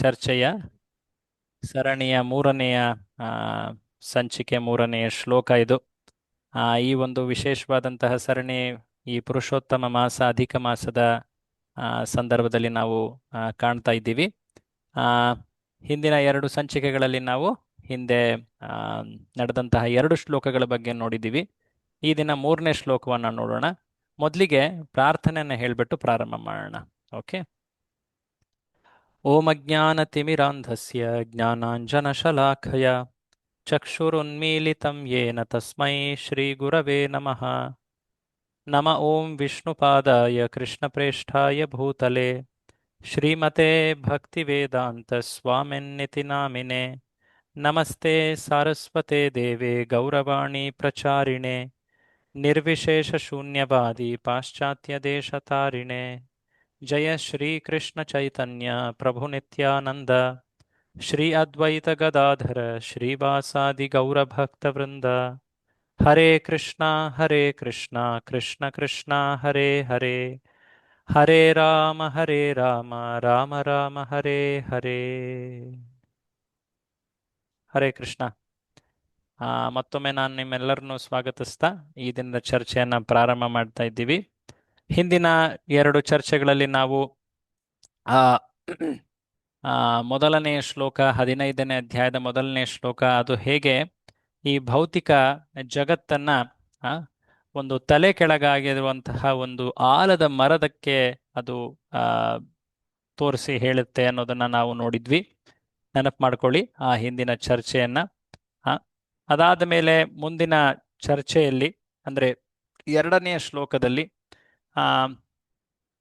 ಚರ್ಚೆಯ ಸರಣಿಯ ಮೂರನೆಯ ಆ, ಸಂಚಿಕೆ ಮೂರನೆಯ ಶ್ಲೋಕ ಇದು. ಈ ಒಂದು ವಿಶೇಷವಾದಂತಹ ಸರಣಿ ಈ ಪುರುಷೋತ್ತಮ ಮಾಸ ಅಧಿಕ ಮಾಸದ ಸಂದರ್ಭದಲ್ಲಿ ನಾವು ಕಾಣ್ತಾ ಇದ್ದೀವಿ. ಆ, ಹಿಂದಿನ ಎರಡು ಸಂಚಿಕೆಗಳಲ್ಲಿ ನಾವು ಹಿಂದೆ ಆ, ನಡೆದಂತಹ ಎರಡು ಶ್ಲೋಕಗಳ ಬಗ್ಗೆ ನೋಡಿದ್ದೀವಿ. ಈ ದಿನ ಮೂರನೇ ಶ್ಲೋಕವನ್ನು ನೋಡೋಣ. ಮೊದಲಿಗೆ ಪ್ರಾರ್ಥನೆಯನ್ನು ಹೇಳಿಬಿಟ್ಟು ಪ್ರಾರಂಭ ಮಾಡೋಣ. ಓಕೆ. ಓಂ ಅಜ್ಞಾನತಿಮಿರಾಂಧಸ್ಯ ಜ್ಞಾನಾಂಜನಶಲಾಖಯ ಚಕ್ಷುರುನ್ಮೀಲಿತಂ ಯೇನ ತಸ್ಮೈ ಶ್ರೀಗುರವೇ ನಮಃ. ನಮ ಓಂ ವಿಷ್ಣುಪಾದಾಯ ಕೃಷ್ಣಪ್ರೇಷ್ಠಾಯ ಭೂತಲೆ ಶ್ರೀಮತೆ ಭಕ್ತಿವೇದಾಂತ ಸ್ವಾಮಿನ್ನಿತಿ ನಾಮಿನೆ. ನಮಸ್ತೆ ಸಾರಸ್ವತೆ ದೇವೆ ಗೌರವಾಣಿ ಪ್ರಚಾರಿಣೆ ನಿರ್ವಿಶೇಷ ಶೂನ್ಯವಾದಿ ಪಾಶ್ಚಾತ್ಯ ದೇಶತಾರಿಣೆ. ಜಯ ಶ್ರೀ ಕೃಷ್ಣ ಚೈತನ್ಯ ಪ್ರಭು ನಿತ್ಯಾನಂದ ಶ್ರೀ ಅದ್ವೈತ ಗದಾಧರ ಶ್ರೀವಾಸಾದಿ ಗೌರಭಕ್ತವೃಂದ. ಹರೇ ಕೃಷ್ಣ ಕೃಷ್ಣ ಕೃಷ್ಣ ಹರೇ ಹರೇ, ಹರೇ ರಾಮ ರಾಮ ರಾಮ ಹರೇ ಹರೇ. ಹರೇ ಕೃಷ್ಣ. ಮತ್ತೊಮ್ಮೆ ನಾನು ನಿಮ್ಮೆಲ್ಲರನ್ನು ಸ್ವಾಗತಿಸ್ತಾ ಈ ದಿನದ ಚರ್ಚೆಯನ್ನು ಪ್ರಾರಂಭ ಮಾಡ್ತಾ ಇದ್ದೀವಿ. ಹಿಂದಿನ ಎರಡು ಚರ್ಚೆಗಳಲ್ಲಿ ನಾವು ಮೊದಲನೆಯ ಶ್ಲೋಕ 15ನೇ ಅಧ್ಯಾಯದ ಮೊದಲನೇ ಶ್ಲೋಕ, ಅದು ಹೇಗೆ ಈ ಭೌತಿಕ ಜಗತ್ತನ್ನ ಒಂದು ತಲೆ ಕೆಳಗಾಗಿರುವಂತಹ ಒಂದು ಆಲದ ಮರದಕ್ಕೆ ಅದು ತೋರಿಸಿ ಹೇಳುತ್ತೆ ಅನ್ನೋದನ್ನ ನಾವು ನೋಡಿದ್ವಿ. ನೆನಪು ಮಾಡ್ಕೊಳ್ಳಿ ಆ ಹಿಂದಿನ ಚರ್ಚೆಯನ್ನ. ಅದಾದ ಮೇಲೆ ಮುಂದಿನ ಚರ್ಚೆಯಲ್ಲಿ ಅಂದ್ರೆ ಎರಡನೆಯ ಶ್ಲೋಕದಲ್ಲಿ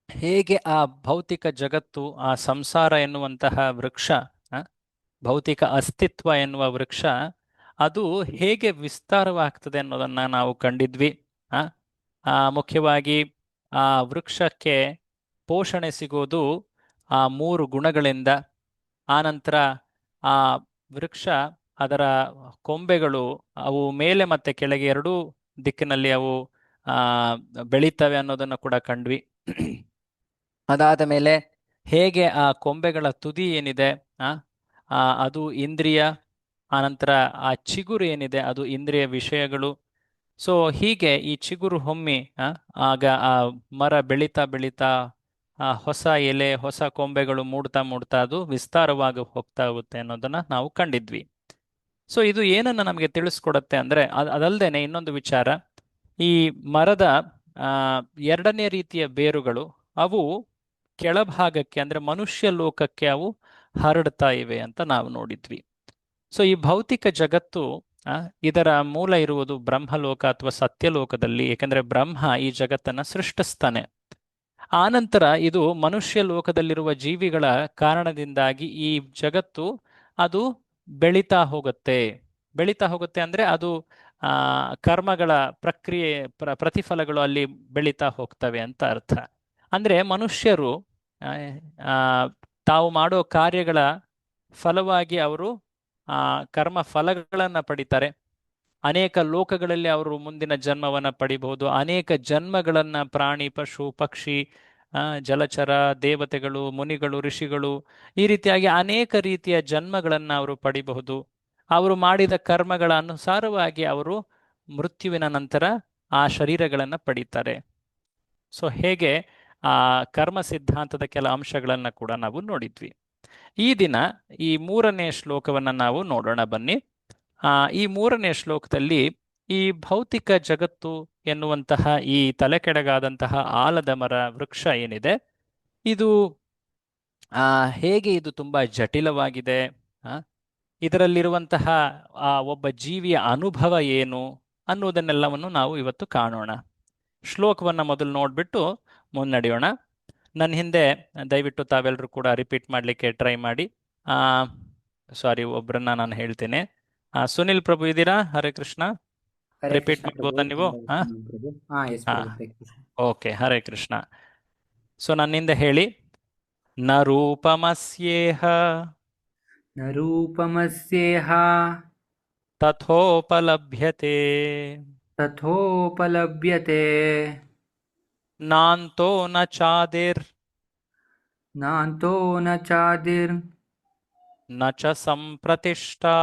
ಹೇಗೆ ಆ ಭೌತಿಕ ಜಗತ್ತು, ಆ ಸಂಸಾರ ಎನ್ನುವಂತಹ ವೃಕ್ಷ, ಭೌತಿಕ ಅಸ್ತಿತ್ವ ಎನ್ನುವ ವೃಕ್ಷ, ಅದು ಹೇಗೆ ವಿಸ್ತಾರವಾಗ್ತದೆ ಅನ್ನೋದನ್ನ ನಾವು ಕಂಡಿದ್ವಿ. ಮುಖ್ಯವಾಗಿ ಆ ವೃಕ್ಷಕ್ಕೆ ಪೋಷಣೆ ಸಿಗೋದು ಆ 3 ಗುಣಗಳಿಂದ. ಆನಂತರ ಆ ವೃಕ್ಷ, ಅದರ ಕೊಂಬೆಗಳು ಅವು ಮೇಲೆ ಮತ್ತೆ ಕೆಳಗೆ ಎರಡೂ ದಿಕ್ಕಿನಲ್ಲಿ ಅವು ಬೆಳೀತವೆ ಅನ್ನೋದನ್ನು ಕೂಡ ಕಂಡ್ವಿ. ಅದಾದ ಮೇಲೆ ಹೇಗೆ ಆ ಕೊಂಬೆಗಳ ತುದಿ ಏನಿದೆ ಅದು ಇಂದ್ರಿಯ, ಆನಂತರ ಆ ಚಿಗುರು ಏನಿದೆ ಅದು ಇಂದ್ರಿಯ ವಿಷಯಗಳು. ಸೊ ಹೀಗೆ ಈ ಚಿಗುರು ಹೊಮ್ಮಿ ಆಗ ಆ ಮರ ಬೆಳೀತಾ ಬೆಳೀತಾ ಹೊಸ ಎಲೆ, ಹೊಸ ಕೊಂಬೆಗಳು ಮೂಡ್ತಾ ಮೂಡ್ತಾ ಅದು ವಿಸ್ತಾರವಾಗಿ ಹೋಗ್ತಾ ಹೋಗುತ್ತೆ ಅನ್ನೋದನ್ನ ನಾವು ಕಂಡಿದ್ವಿ. ಸೊ ಇದು ಏನನ್ನ ನಮಗೆ ತಿಳಿಸ್ಕೊಡತ್ತೆ ಅಂದ್ರೆ, ಅದಲ್ದೇನೆ ಇನ್ನೊಂದು ವಿಚಾರ, ಈ ಮರದ ಎರಡನೇ ರೀತಿಯ ಬೇರುಗಳು ಅವು ಕೆಳಭಾಗಕ್ಕೆ ಅಂದ್ರೆ ಮನುಷ್ಯ ಲೋಕಕ್ಕೆ ಅವು ಹರಡ್ತಾ ಇವೆ ಅಂತ ನಾವು ನೋಡಿದ್ವಿ. ಸೊ ಈ ಭೌತಿಕ ಜಗತ್ತು ಇದರ ಮೂಲ ಇರುವುದು ಬ್ರಹ್ಮಲೋಕ ಅಥವಾ ಸತ್ಯಲೋಕದಲ್ಲಿ, ಏಕೆಂದ್ರೆ ಬ್ರಹ್ಮ ಈ ಜಗತ್ತನ್ನ ಸೃಷ್ಟಿಸ್ತಾನೆ. ಆನಂತರ ಇದು ಮನುಷ್ಯ ಲೋಕದಲ್ಲಿರುವ ಜೀವಿಗಳ ಕಾರಣದಿಂದಾಗಿ ಈ ಜಗತ್ತು ಅದು ಬೆಳೀತಾ ಹೋಗುತ್ತೆ. ಬೆಳೀತಾ ಹೋಗುತ್ತೆ ಅಂದ್ರೆ ಅದು ಕರ್ಮಗಳ ಪ್ರಕ್ರಿಯೆ ಪ್ರತಿಫಲಗಳು ಅಲ್ಲಿ ಬೆಳೀತಾ ಹೋಗ್ತವೆ ಅಂತ ಅರ್ಥ. ಅಂದ್ರೆ ಮನುಷ್ಯರು ತಾವು ಮಾಡೋ ಕಾರ್ಯಗಳ ಫಲವಾಗಿ ಅವರು ಕರ್ಮ ಫಲಗಳನ್ನ ಪಡಿತಾರೆ. ಅನೇಕ ಲೋಕಗಳಲ್ಲಿ ಅವರು ಮುಂದಿನ ಜನ್ಮವನ್ನ ಪಡಿಬಹುದು. ಅನೇಕ ಜನ್ಮಗಳನ್ನ ಪ್ರಾಣಿ, ಪಶು, ಪಕ್ಷಿ, ಜಲಚರ, ದೇವತೆಗಳು, ಮುನಿಗಳು, ಋಷಿಗಳು, ಈ ರೀತಿಯಾಗಿ ಅನೇಕ ರೀತಿಯ ಜನ್ಮಗಳನ್ನ ಅವರು ಪಡಿಬಹುದು. ಅವರು ಮಾಡಿದ ಕರ್ಮಗಳ ಅನುಸಾರವಾಗಿ ಅವರು ಮೃತ್ಯುವಿನ ನಂತರ ಆ ಶರೀರಗಳನ್ನ ಪಡೀತಾರೆ. ಸೊ ಹೇಗೆ ಆ ಕರ್ಮ ಸಿದ್ಧಾಂತದ ಕೆಲ ಅಂಶಗಳನ್ನ ಕೂಡ ನಾವು ನೋಡಿದ್ವಿ. ಈ ದಿನ ಈ ಮೂರನೇ ಶ್ಲೋಕವನ್ನ ನಾವು ನೋಡೋಣ ಬನ್ನಿ. ಈ ಮೂರನೇ ಶ್ಲೋಕದಲ್ಲಿ ಈ ಭೌತಿಕ ಜಗತ್ತು ಎನ್ನುವಂತಹ ಈ ತಲೆಕೆಳಗಾದಂತಹ ಆಲದ ಮರ ವೃಕ್ಷ ಏನಿದೆ, ಇದು ಹೇಗೆ ಇದು ತುಂಬಾ ಜಟಿಲವಾಗಿದೆ, ಇದರಲ್ಲಿರುವಂತಹ ಒಬ್ಬ ಜೀವಿಯ ಅನುಭವ ಏನು ಅನ್ನೋದನ್ನೆಲ್ಲವನ್ನು ನಾವು ಇವತ್ತು ಕಾಣೋಣ. ಶ್ಲೋಕವನ್ನ ಮೊದಲು ನೋಡ್ಬಿಟ್ಟು ಮುನ್ನಡೆಯೋಣ. ನನ್ನ ಹಿಂದೆ ದಯವಿಟ್ಟು ತಾವೆಲ್ಲರೂ ಕೂಡ ರಿಪೀಟ್ ಮಾಡಲಿಕ್ಕೆ ಟ್ರೈ ಮಾಡಿ. ಸಾರಿ, ಒಬ್ಬರನ್ನ ನಾನು ಹೇಳ್ತೇನೆ. ಸುನಿಲ್ ಪ್ರಭು ಇದ್ದೀರಾ? ಹರೇ ಕೃಷ್ಣ. ರಿಪೀಟ್ ಮಾಡ್ಬೋದಾ ನೀವು? ಓಕೆ, ಹರೇ ಕೃಷ್ಣ. ಸೊ ನನ್ನಿಂದ ಹೇಳಿ. ನ ರೂಪಮಸ್ಯೇಹ ತಥೋಪಲಭ್ಯತೆ ನಾಂತೋ ನ ಚಾದಿರ್ ನ ಚ ಸಂಪ್ರತಿಷ್ಠಾ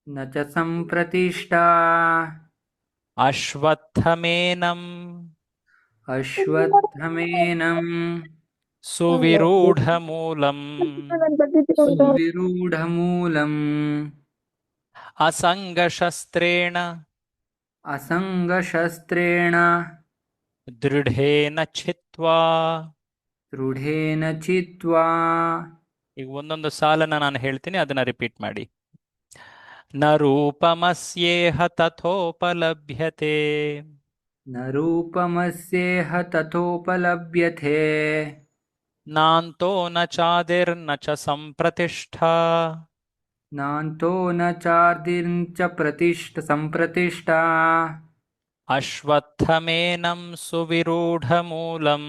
न च सम्प्रतिष्ठा ಅಶ್ವತ್ಥಮೇನಂ अश्वत्थमेनम् ಸುವಿರೂಢಮೂಲಂ सुविरूढमूलम् ಅಸಂಗಶಸ್ತ್ರೇಣ असङ्गशस्त्रेण ದೃಢೇನ ಛಿತ್ವಾ. दृढेन चित्वा. ಈಗ ಒಂದೊಂದು ಸಾಲನ್ನ ನಾನು ಹೇಳ್ತೀನಿ, ಅದನ್ನ ರಿಪೀಟ್ ಮಾಡಿ. ನ ರೂಪಮಸ್ಯೇಹ ತಥೋಪಲಭ್ಯತೆ न रूपमस्येह तथोपलभ्यते ನಾಂತೋ ನ ಚಾದಿರ್ನ ಚ ಸಂಪ್ರತಿಷ್ಠಾ नान्तो न चार्दिर्च सम्प्रतिष्ठा ಅಶ್ವತ್ಥಮೇನಂ ಸುವಿರೂಢಮೂಲಂ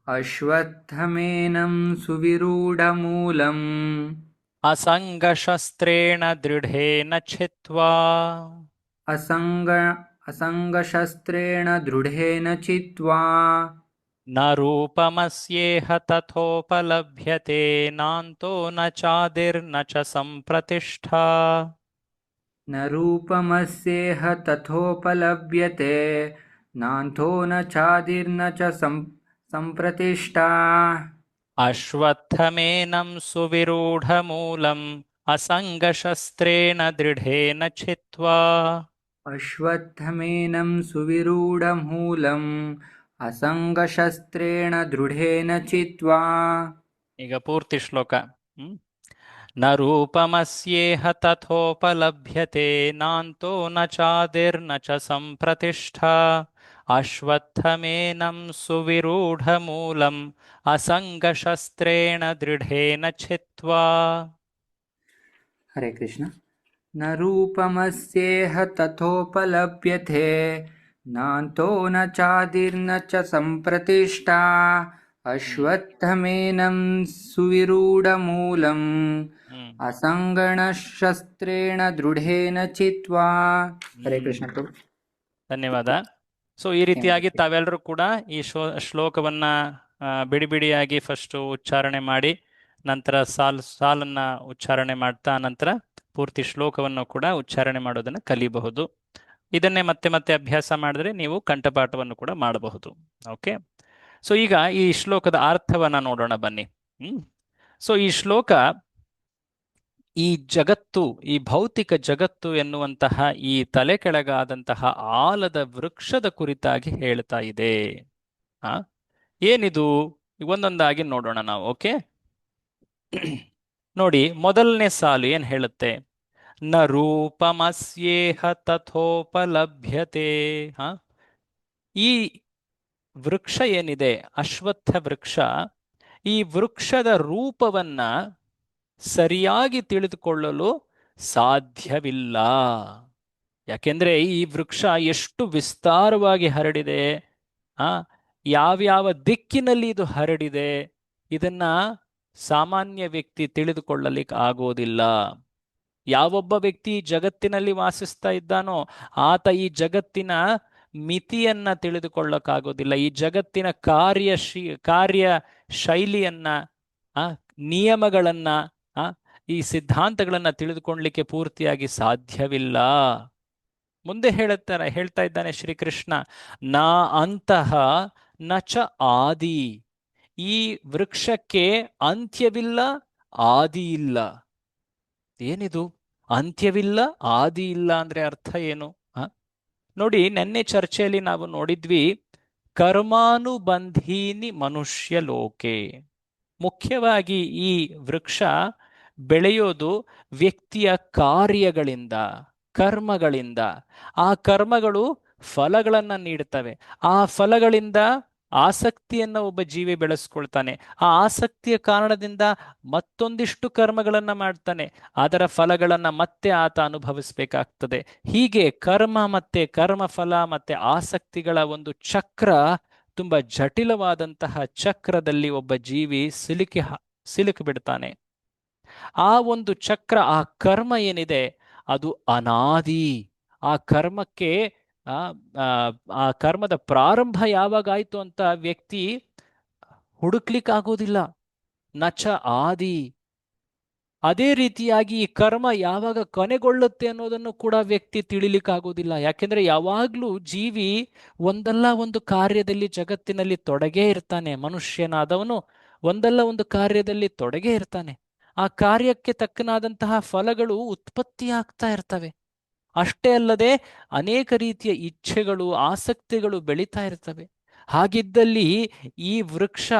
अश्वत्थमेनं सुविरूढमूलम् ಅಸಂಗಶಸ್ತ್ರೇಣ ದೃಢೇನ ಛಿತ್ವಾ असङ्ग असङ्गशस्त्रेण दृढेन चित्वा. ನ ರೂಪಮಸ್ಯೇಹ ತಥೋಪಲಭ್ಯತೆ ನಾಂತೋ ನ ಚಾದಿರ್ನ ಚ ಸಂಪ್ರತಿಷ್ಠಾ. न रूपमस्येह तथोपलभ्यते नान्तो न चादिर्न च सम्प्रतिष्ठा. ಅಶ್ವತ್ಥಮೇನಂ ಸುವಿರೂಢಮೂಲಂ ಅಸಂಗಶಸ್ತ್ರೇಣ ದೃಢೇನ ಛಿತ್ವಾ. अश्वत्थमेनं सुविरूढमूलम् असङ्गशस्त्रेण दृढेन चित्वा. ಈಗ ಪೂರ್ತಿ ಶ್ಲೋಕ. ನ ರೂಪಮಸ್ಯೇಹ ತಥೋಪಲಭ್ಯತೆ ನಾಂತೋ ನ ಚಾದಿರ್ನ ಚ ಸಂಪ್ರತಿಷ್ಠಾ. ಅಶ್ವತ್ಥಮೇನಂ ಸುವಿರೂಢಮೂಲಂ ಅಸಂಗಶಸ್ತ್ರೇಣ ದೃಢೇನ ಛಿತ್ವಾ. हरे कृष्ण. न रूपमस्येह तथोपलभ्यते नान्तो न चादिर्न च सम्प्रतिष्ठा. अश्वत्थमेनं सुविरूढमूलम् असङ्गशस्त्रेण दृढेन चित्वा. हरे कृष्ण प्रभु. ಧನ್ಯವಾದ. ಸೊ ಈ ರೀತಿಯಾಗಿ ತಾವೆಲ್ಲರೂ ಕೂಡ ಈ ಶ್ಲೋಕವನ್ನ ಬಿಡಿ ಬಿಡಿಯಾಗಿ ಫಸ್ಟು ಉಚ್ಚಾರಣೆ ಮಾಡಿ, ನಂತರ ಸಾಲನ್ನ ಉಚ್ಚಾರಣೆ ಮಾಡ್ತಾ ನಂತರ ಪೂರ್ತಿ ಶ್ಲೋಕವನ್ನು ಕೂಡ ಉಚ್ಚಾರಣೆ ಮಾಡೋದನ್ನು ಕಲಿಬಹುದು. ಇದನ್ನೇ ಮತ್ತೆ ಮತ್ತೆ ಅಭ್ಯಾಸ ಮಾಡಿದ್ರೆ ನೀವು ಕಂಠಪಾಠವನ್ನು ಕೂಡ ಮಾಡಬಹುದು. ಓಕೆ, ಸೊ ಈಗ ಈ ಶ್ಲೋಕದ ಅರ್ಥವನ್ನ ನೋಡೋಣ ಬನ್ನಿ. ಸೊ ಈ ಶ್ಲೋಕ ಈ ಜಗತ್ತು, ಈ ಭೌತಿಕ ಜಗತ್ತು ಎನ್ನುವಂತಹ ಈ ತಲೆ ಕೆಳಗಾದಂತಹ ಆಲದ ವೃಕ್ಷದ ಕುರಿತಾಗಿ ಹೇಳ್ತಾ ಇದೆ. ಏನಿದು ಒಂದೊಂದಾಗಿ ನೋಡೋಣ ನಾವು. ಓಕೆ, ನೋಡಿ, ಮೊದಲನೇ ಸಾಲು ಏನ್ ಹೇಳುತ್ತೆ? ನ ರೂಪಮಸ್ಯೇಹ ತಥೋಪಲಭ್ಯತೆ. ಈ ವೃಕ್ಷ ಏನಿದೆ, ಅಶ್ವತ್ಥ ವೃಕ್ಷ, ಈ ವೃಕ್ಷದ ರೂಪವನ್ನ ಸರಿಯಾಗಿ ತಿಳಿದುಕೊಳ್ಳಲು ಸಾಧ್ಯವಿಲ್ಲ. ಯಾಕೆಂದ್ರೆ ಈ ವೃಕ್ಷ ಎಷ್ಟು ವಿಸ್ತಾರವಾಗಿ ಹರಡಿದೆ, ಯಾವ್ಯಾವ ದಿಕ್ಕಿನಲ್ಲಿ ಇದು ಹರಡಿದೆ, ಇದನ್ನ ಸಾಮಾನ್ಯ ವ್ಯಕ್ತಿ ತಿಳಿದುಕೊಳ್ಳಲಿಕ್ಕೆ ಆಗೋದಿಲ್ಲ. ಯಾವೊಬ್ಬ ವ್ಯಕ್ತಿ ಜಗತ್ತಿನಲ್ಲಿ ವಾಸಿಸ್ತಾ ಇದ್ದಾನೋ ಆತ ಈ ಜಗತ್ತಿನ ಮಿತಿಯನ್ನ ತಿಳಿದುಕೊಳ್ಳಕ್ಕಾಗೋದಿಲ್ಲ. ಈ ಜಗತ್ತಿನ ಕಾರ್ಯ ಶೈಲಿಯನ್ನ, ನಿಯಮಗಳನ್ನ, ಈ ಸಿದ್ಧಾಂತಗಳನ್ನ ತಿಳಿದುಕೊಳ್ಳಲಿಕ್ಕೆ ಪೂರ್ತಿಯಾಗಿ ಸಾಧ್ಯವಿಲ್ಲ. ಮುಂದೆ ಹೇಳ್ತಾ ಇದ್ದಾನೆ ಶ್ರೀಕೃಷ್ಣ, ನಾ ಅಂತಹ ನ ಚ ಆದಿ. ಈ ವೃಕ್ಷಕ್ಕೆ ಅಂತ್ಯವಿಲ್ಲ, ಆದಿ ಇಲ್ಲ. ಏನಿದು ಅಂತ್ಯವಿಲ್ಲ, ಆದಿ ಇಲ್ಲ ಅಂದ್ರೆ ಅರ್ಥ ಏನು? ನೋಡಿ, ನೆನ್ನೆ ಚರ್ಚೆಯಲ್ಲಿ ನಾವು ನೋಡಿದ್ವಿ, ಕರ್ಮಾನುಬಂಧೀನಿ ಮನುಷ್ಯ ಲೋಕೆ. ಮುಖ್ಯವಾಗಿ ಈ ವೃಕ್ಷ ಬೆಳೆಯೋದು ವ್ಯಕ್ತಿಯ ಕಾರ್ಯಗಳಿಂದ, ಕರ್ಮಗಳಿಂದ. ಆ ಕರ್ಮಗಳು ಫಲಗಳನ್ನ ನೀಡುತ್ತವೆ. ಆ ಫಲಗಳಿಂದ ಆಸಕ್ತಿಯನ್ನ ಒಬ್ಬ ಜೀವಿ ಬೆಳೆಸ್ಕೊಳ್ತಾನೆ. ಆ ಆಸಕ್ತಿಯ ಕಾರಣದಿಂದ ಮತ್ತೊಂದಿಷ್ಟು ಕರ್ಮಗಳನ್ನ ಮಾಡ್ತಾನೆ. ಅದರ ಫಲಗಳನ್ನ ಮತ್ತೆ ಆತ ಅನುಭವಿಸ್ಬೇಕಾಗ್ತದೆ. ಹೀಗೆ ಕರ್ಮ ಮತ್ತೆ ಕರ್ಮ ಫಲ ಮತ್ತೆ ಆಸಕ್ತಿಗಳ ಒಂದು ಚಕ್ರ, ತುಂಬಾ ಜಟಿಲವಾದಂತಹ ಚಕ್ರದಲ್ಲಿ ಒಬ್ಬ ಜೀವಿ ಸಿಲುಕಿ ಬಿಡ್ತಾನೆ. ಆ ಒಂದು ಚಕ್ರ, ಆ ಕರ್ಮ ಏನಿದೆ ಅದು ಅನಾದಿ. ಆ ಕರ್ಮಕ್ಕೆ ಆ ಕರ್ಮದ ಪ್ರಾರಂಭ ಯಾವಾಗಾಯ್ತು ಅಂತ ವ್ಯಕ್ತಿ ಹುಡುಕ್ಲಿಕ್ಕಾಗೋದಿಲ್ಲ. ನಚ ಆದಿ. ಅದೇ ರೀತಿಯಾಗಿ ಈ ಕರ್ಮ ಯಾವಾಗ ಕೊನೆಗೊಳ್ಳುತ್ತೆ ಅನ್ನೋದನ್ನು ಕೂಡ ವ್ಯಕ್ತಿ ತಿಳಿಲಿಕ್ಕಾಗೋದಿಲ್ಲ. ಯಾಕೆಂದ್ರೆ ಯಾವಾಗ್ಲೂ ಜೀವಿ ಒಂದಲ್ಲ ಒಂದು ಕಾರ್ಯದಲ್ಲಿ ಜಗತ್ತಿನಲ್ಲಿ ತೊಡಗೇ ಇರ್ತಾನೆ. ಮನುಷ್ಯನಾದವನು ಒಂದಲ್ಲ ಒಂದು ಕಾರ್ಯದಲ್ಲಿ ತೊಡಗೇ ಇರ್ತಾನೆ. ಆ ಕಾರ್ಯಕ್ಕೆ ತಕ್ಕನಾದಂತಹ ಫಲಗಳು ಉತ್ಪತ್ತಿ ಆಗ್ತಾ ಇರ್ತವೆ. ಅಷ್ಟೇ ಅಲ್ಲದೆ ಅನೇಕ ರೀತಿಯ ಇಚ್ಛೆಗಳು, ಆಸಕ್ತಿಗಳು ಬೆಳೀತಾ ಇರ್ತವೆ. ಹಾಗಿದ್ದಲ್ಲಿ ಈ ವೃಕ್ಷ,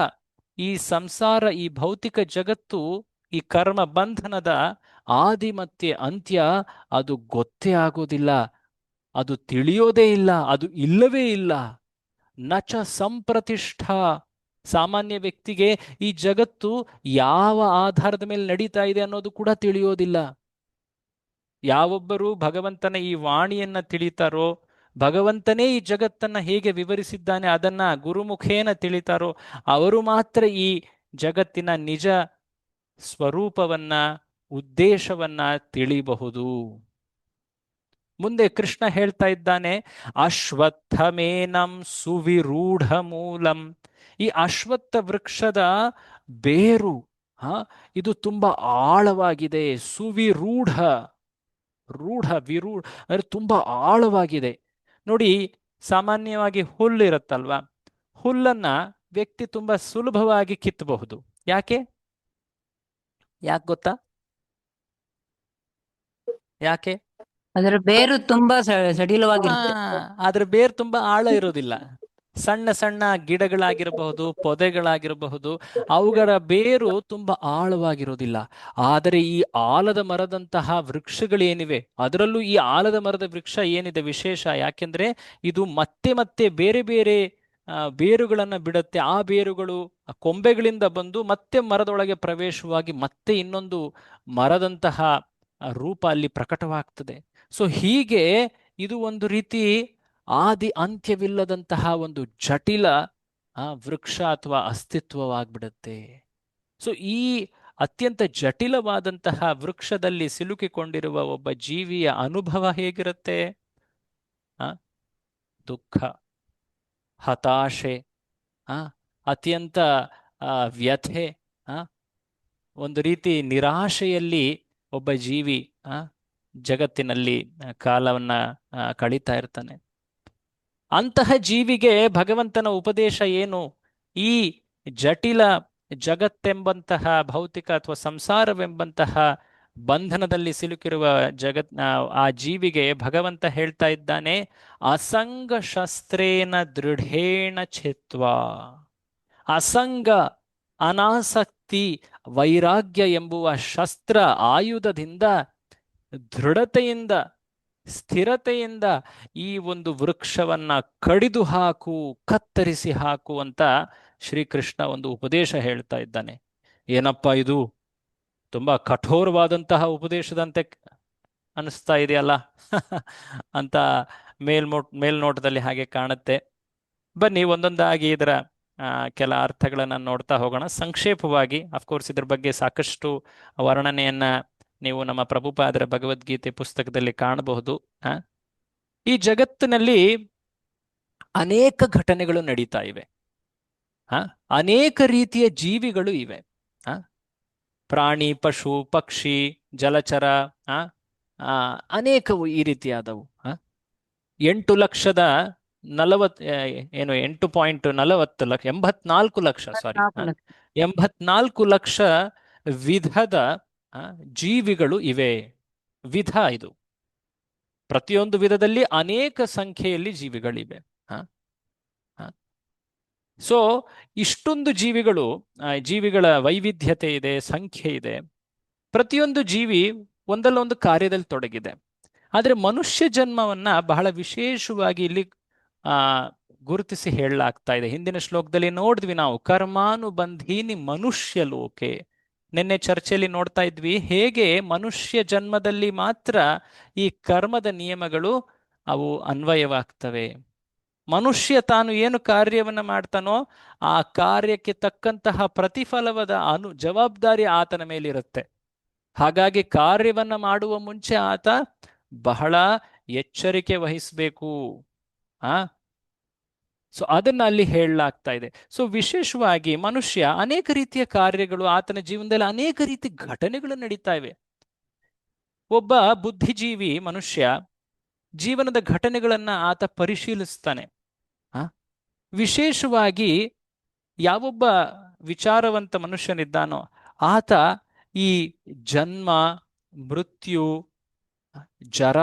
ಈ ಸಂಸಾರ, ಈ ಭೌತಿಕ ಜಗತ್ತು, ಈ ಕರ್ಮ ಬಂಧನದ ಆದಿ ಮತ್ತೆ ಅಂತ್ಯ ಅದು ಗೊತ್ತೇ ಆಗೋದಿಲ್ಲ, ಅದು ತಿಳಿಯೋದೇ ಇಲ್ಲ, ಅದು ಇಲ್ಲವೇ ಇಲ್ಲ. ನಚ ಸಂಪ್ರತಿಷ್ಠಾ. ಸಾಮಾನ್ಯ ವ್ಯಕ್ತಿಗೆ ಈ ಜಗತ್ತು ಯಾವ ಆಧಾರದ ಮೇಲೆ ನಡೀತಾ ಇದೆ ಅನ್ನೋದು ಕೂಡ ತಿಳಿಯೋದಿಲ್ಲ. ಯಾವೊಬ್ಬರು ಭಗವಂತನ ಈ ವಾಣಿಯನ್ನ ತಿಳಿತಾರೋ, ಭಗವಂತನೇ ಈ ಜಗತ್ತನ್ನ ಹೇಗೆ ವಿವರಿಸಿದ್ದಾನೆ ಅದನ್ನ ಗುರುಮುಖೇನ ತಿಳಿತಾರೋ, ಅವರು ಮಾತ್ರ ಈ ಜಗತ್ತಿನ ನಿಜ ಸ್ವರೂಪವನ್ನ, ಉದ್ದೇಶವನ್ನ ತಿಳಿಬಹುದು. ಮುಂದೆ ಕೃಷ್ಣ ಹೇಳ್ತಾ ಇದ್ದಾನೆ, ಅಶ್ವತ್ಥಮೇನಂ ಸುವಿರೂಢ ಮೂಲಂ. ಈ ಅಶ್ವತ್ಥ ವೃಕ್ಷದ ಬೇರು ಇದು ತುಂಬಾ ಆಳವಾಗಿದೆ. ಸುವಿರೂಢ, ವಿರೂಢ ಅಂದ್ರೆ ತುಂಬಾ ಆಳವಾಗಿದೆ. ನೋಡಿ, ಸಾಮಾನ್ಯವಾಗಿ ಹುಲ್ಲಿರುತ್ತಲ್ವಾ, ಹುಲ್ಲನ್ನ ವ್ಯಕ್ತಿ ತುಂಬಾ ಸುಲಭವಾಗಿ ಕಿತ್ತಬಹುದು. ಯಾಕೆ ಗೊತ್ತಾ? ಯಾಕೆ? ಅದರ ಬೇರು ತುಂಬಾ ಸಡಿಲವಾಗಿರುತ್ತೆ. ಅದ್ರ ಬೇರು ತುಂಬಾ ಆಳ ಇರೋದಿಲ್ಲ. ಸಣ್ಣ ಸಣ್ಣ ಗಿಡಗಳಾಗಿರಬಹುದು, ಪೊದೆಗಳಾಗಿರಬಹುದು, ಅವುಗಳ ಬೇರು ತುಂಬಾ ಆಳವಾಗಿರೋದಿಲ್ಲ. ಆದರೆ ಈ ಆಲದ ಮರದಂತಹ ವೃಕ್ಷಗಳೇನಿವೆ, ಅದರಲ್ಲೂ ಈ ಆಲದ ಮರದ ವೃಕ್ಷ ಏನಿದೆ ವಿಶೇಷ, ಯಾಕೆಂದ್ರೆ ಇದು ಮತ್ತೆ ಮತ್ತೆ ಬೇರೆ ಬೇರೆ ಬೇರುಗಳನ್ನ ಬಿಡುತ್ತೆ. ಆ ಬೇರುಗಳು ಕೊಂಬೆಗಳಿಂದ ಬಂದು ಮತ್ತೆ ಮರದೊಳಗೆ ಪ್ರವೇಶವಾಗಿ ಮತ್ತೆ ಇನ್ನೊಂದು ಮರದಂತಹ ರೂಪ ಅಲ್ಲಿ ಪ್ರಕಟವಾಗ್ತದೆ. ಸೊ ಹೀಗೆ ಇದು ಒಂದು ರೀತಿ ಆದಿ ಅಂತ್ಯವಿಲ್ಲದಂತಹ ಒಂದು ಜಟಿಲ ವೃಕ್ಷ ಅಥವಾ ಅಸ್ತಿತ್ವವಾಗ್ಬಿಡುತ್ತೆ. ಸೊ ಈ ಅತ್ಯಂತ ಜಟಿಲವಾದಂತಹ ವೃಕ್ಷದಲ್ಲಿ ಸಿಲುಕಿಕೊಂಡಿರುವ ಒಬ್ಬ ಜೀವಿಯ ಅನುಭವ ಹೇಗಿರುತ್ತೆ? ದುಃಖ, ಹತಾಶೆ, ಅತ್ಯಂತ ವ್ಯಥೆ, ಒಂದು ರೀತಿ ನಿರಾಶೆಯಲ್ಲಿ ಒಬ್ಬ ಜೀವಿ ಜಗತ್ತಿನಲ್ಲಿ ಕಾಲವನ್ನ ಕಳೀತಾ ಇರ್ತಾನೆ. ಅಂತಹ ಜೀವಿಗೆ ಭಗವಂತನ ಉಪದೇಶ ಏನು? ಈ ಜಟಿಲ ಜಗತ್ತೆಂಬಂತಹ ಭೌತಿಕ ಅಥವಾ ಸಂಸಾರವೆಂಬಂತಹ ಬಂಧನದಲ್ಲಿ ಸಿಲುಕಿರುವ ಆ ಜೀವಿಗೆ ಭಗವಂತ ಹೇಳ್ತಾ ಇದ್ದಾನೆ, ಅಸಂಗ ಶಸ್ತ್ರೇನ ದೃಢೇಣ ಛಿತ್ವ. ಅಸಂಗ, ಅನಾಸಕ್ತಿ, ವೈರಾಗ್ಯ ಎಂಬುವ ಶಸ್ತ್ರ ಆಯುಧದಿಂದ, ದೃಢತೆಯಿಂದ, ಸ್ಥಿರತೆಯಿಂದ ಈ ಒಂದು ವೃಕ್ಷವನ್ನ ಕಡಿದು ಹಾಕು, ಕತ್ತರಿಸಿ ಹಾಕು ಅಂತ ಶ್ರೀಕೃಷ್ಣ ಒಂದು ಉಪದೇಶ ಹೇಳ್ತಾ ಇದ್ದಾನೆ. ಏನಪ್ಪಾ ಇದು ತುಂಬಾ ಕಠೋರವಾದಂತಹ ಉಪದೇಶದಂತೆ ಅನಿಸ್ತಾ ಇದೆಯಲ್ಲ ಅಂತ ಮೇಲ್ನೋಟದಲ್ಲಿ ಹಾಗೆ ಕಾಣುತ್ತೆ. ಬನ್ನಿ ಒಂದೊಂದಾಗಿ ಇದರ ಕೆಲ ಅರ್ಥಗಳನ್ನು ನೋಡ್ತಾ ಹೋಗೋಣ ಸಂಕ್ಷೇಪವಾಗಿ. ಅಫ್ಕೋರ್ಸ್ ಇದ್ರ ಬಗ್ಗೆ ಸಾಕಷ್ಟು ವರ್ಣನೆಯನ್ನ ನೀವು ನಮ್ಮ ಪ್ರಭುಪಾದರ ಭಗವದ್ಗೀತೆ ಪುಸ್ತಕದಲ್ಲಿ ಕಾಣಬಹುದು. ಈ ಜಗತ್ತಿನಲ್ಲಿ ಅನೇಕ ಘಟನೆಗಳು ನಡೀತಾ ಇವೆ. ಅನೇಕ ರೀತಿಯ ಜೀವಿಗಳು ಇವೆ. ಪ್ರಾಣಿ, ಪಶು, ಪಕ್ಷಿ, ಜಲಚರ, ಅನೇಕವು ಈ ರೀತಿಯಾದವು. 84 ಲಕ್ಷ ವಿಧದ ಜೀವಿಗಳು ಇವೆ. ವಿಧ ಇದು. ಪ್ರತಿಯೊಂದು ವಿಧದಲ್ಲಿ ಅನೇಕ ಸಂಖ್ಯೆಯಲ್ಲಿ ಜೀವಿಗಳಿವೆ. ಸೊ ಇಷ್ಟೊಂದು ಜೀವಿಗಳ ವೈವಿಧ್ಯತೆ ಇದೆ, ಸಂಖ್ಯೆ ಇದೆ. ಪ್ರತಿಯೊಂದು ಜೀವಿ ಒಂದಲ್ಲ ಒಂದು ಕಾರ್ಯದಲ್ಲಿ ತೊಡಗಿದೆ. ಆದರೆ ಮನುಷ್ಯ ಜನ್ಮವನ್ನ ಬಹಳ ವಿಶೇಷವಾಗಿ ಇಲ್ಲಿ ಗುರುತಿಸಿ ಹೇಳಲಾಗ್ತಾ ಇದೆ. ಹಿಂದಿನ ಶ್ಲೋಕದಲ್ಲಿ ನೋಡಿದ್ವಿ ನಾವು, ಕರ್ಮಾನುಬಂಧೀನಿ ಮನುಷ್ಯ ಲೋಕೆ. ನಿನ್ನೆ ಚರ್ಚೆಯಲ್ಲಿ ನೋಡ್ತಾ ಇದ್ವಿ ಹೇಗೆ ಮನುಷ್ಯ ಜನ್ಮದಲ್ಲಿ ಮಾತ್ರ ಈ ಕರ್ಮದ ನಿಯಮಗಳು ಅವು ಅನ್ವಯವಾಗ್ತವೆ. ಮನುಷ್ಯ ತಾನು ಏನು ಕಾರ್ಯವನ್ನ ಮಾಡ್ತಾನೋ ಆ ಕಾರ್ಯಕ್ಕೆ ತಕ್ಕಂತಹ ಪ್ರತಿಫಲವಾದ ಜವಾಬ್ದಾರಿ ಆತನ ಮೇಲಿರುತ್ತೆ. ಹಾಗಾಗಿ ಕಾರ್ಯವನ್ನ ಮಾಡುವ ಮುಂಚೆ ಆತ ಬಹಳ ಎಚ್ಚರಿಕೆ ವಹಿಸಬೇಕು. ಸೊ ಅದನ್ನ ಅಲ್ಲಿ ಹೇಳಲಾಗ್ತಾ ಇದೆ. ಸೊ ವಿಶೇಷವಾಗಿ ಮನುಷ್ಯ ಅನೇಕ ರೀತಿಯ ಕಾರ್ಯಗಳು, ಆತನ ಜೀವನದಲ್ಲಿ ಅನೇಕ ರೀತಿ ಘಟನೆಗಳು ನಡೀತಾ ಇವೆ. ಒಬ್ಬ ಬುದ್ಧಿಜೀವಿ ಮನುಷ್ಯ ಜೀವನದ ಘಟನೆಗಳನ್ನ ಆತ ಪರಿಶೀಲಿಸ್ತಾನೆ. ವಿಶೇಷವಾಗಿ ಯಾವೊಬ್ಬ ವಿಚಾರವಂತ ಮನುಷ್ಯನಿದ್ದಾನೋ ಆತ ಈ ಜನ್ಮ, ಮೃತ್ಯು, ಜರ,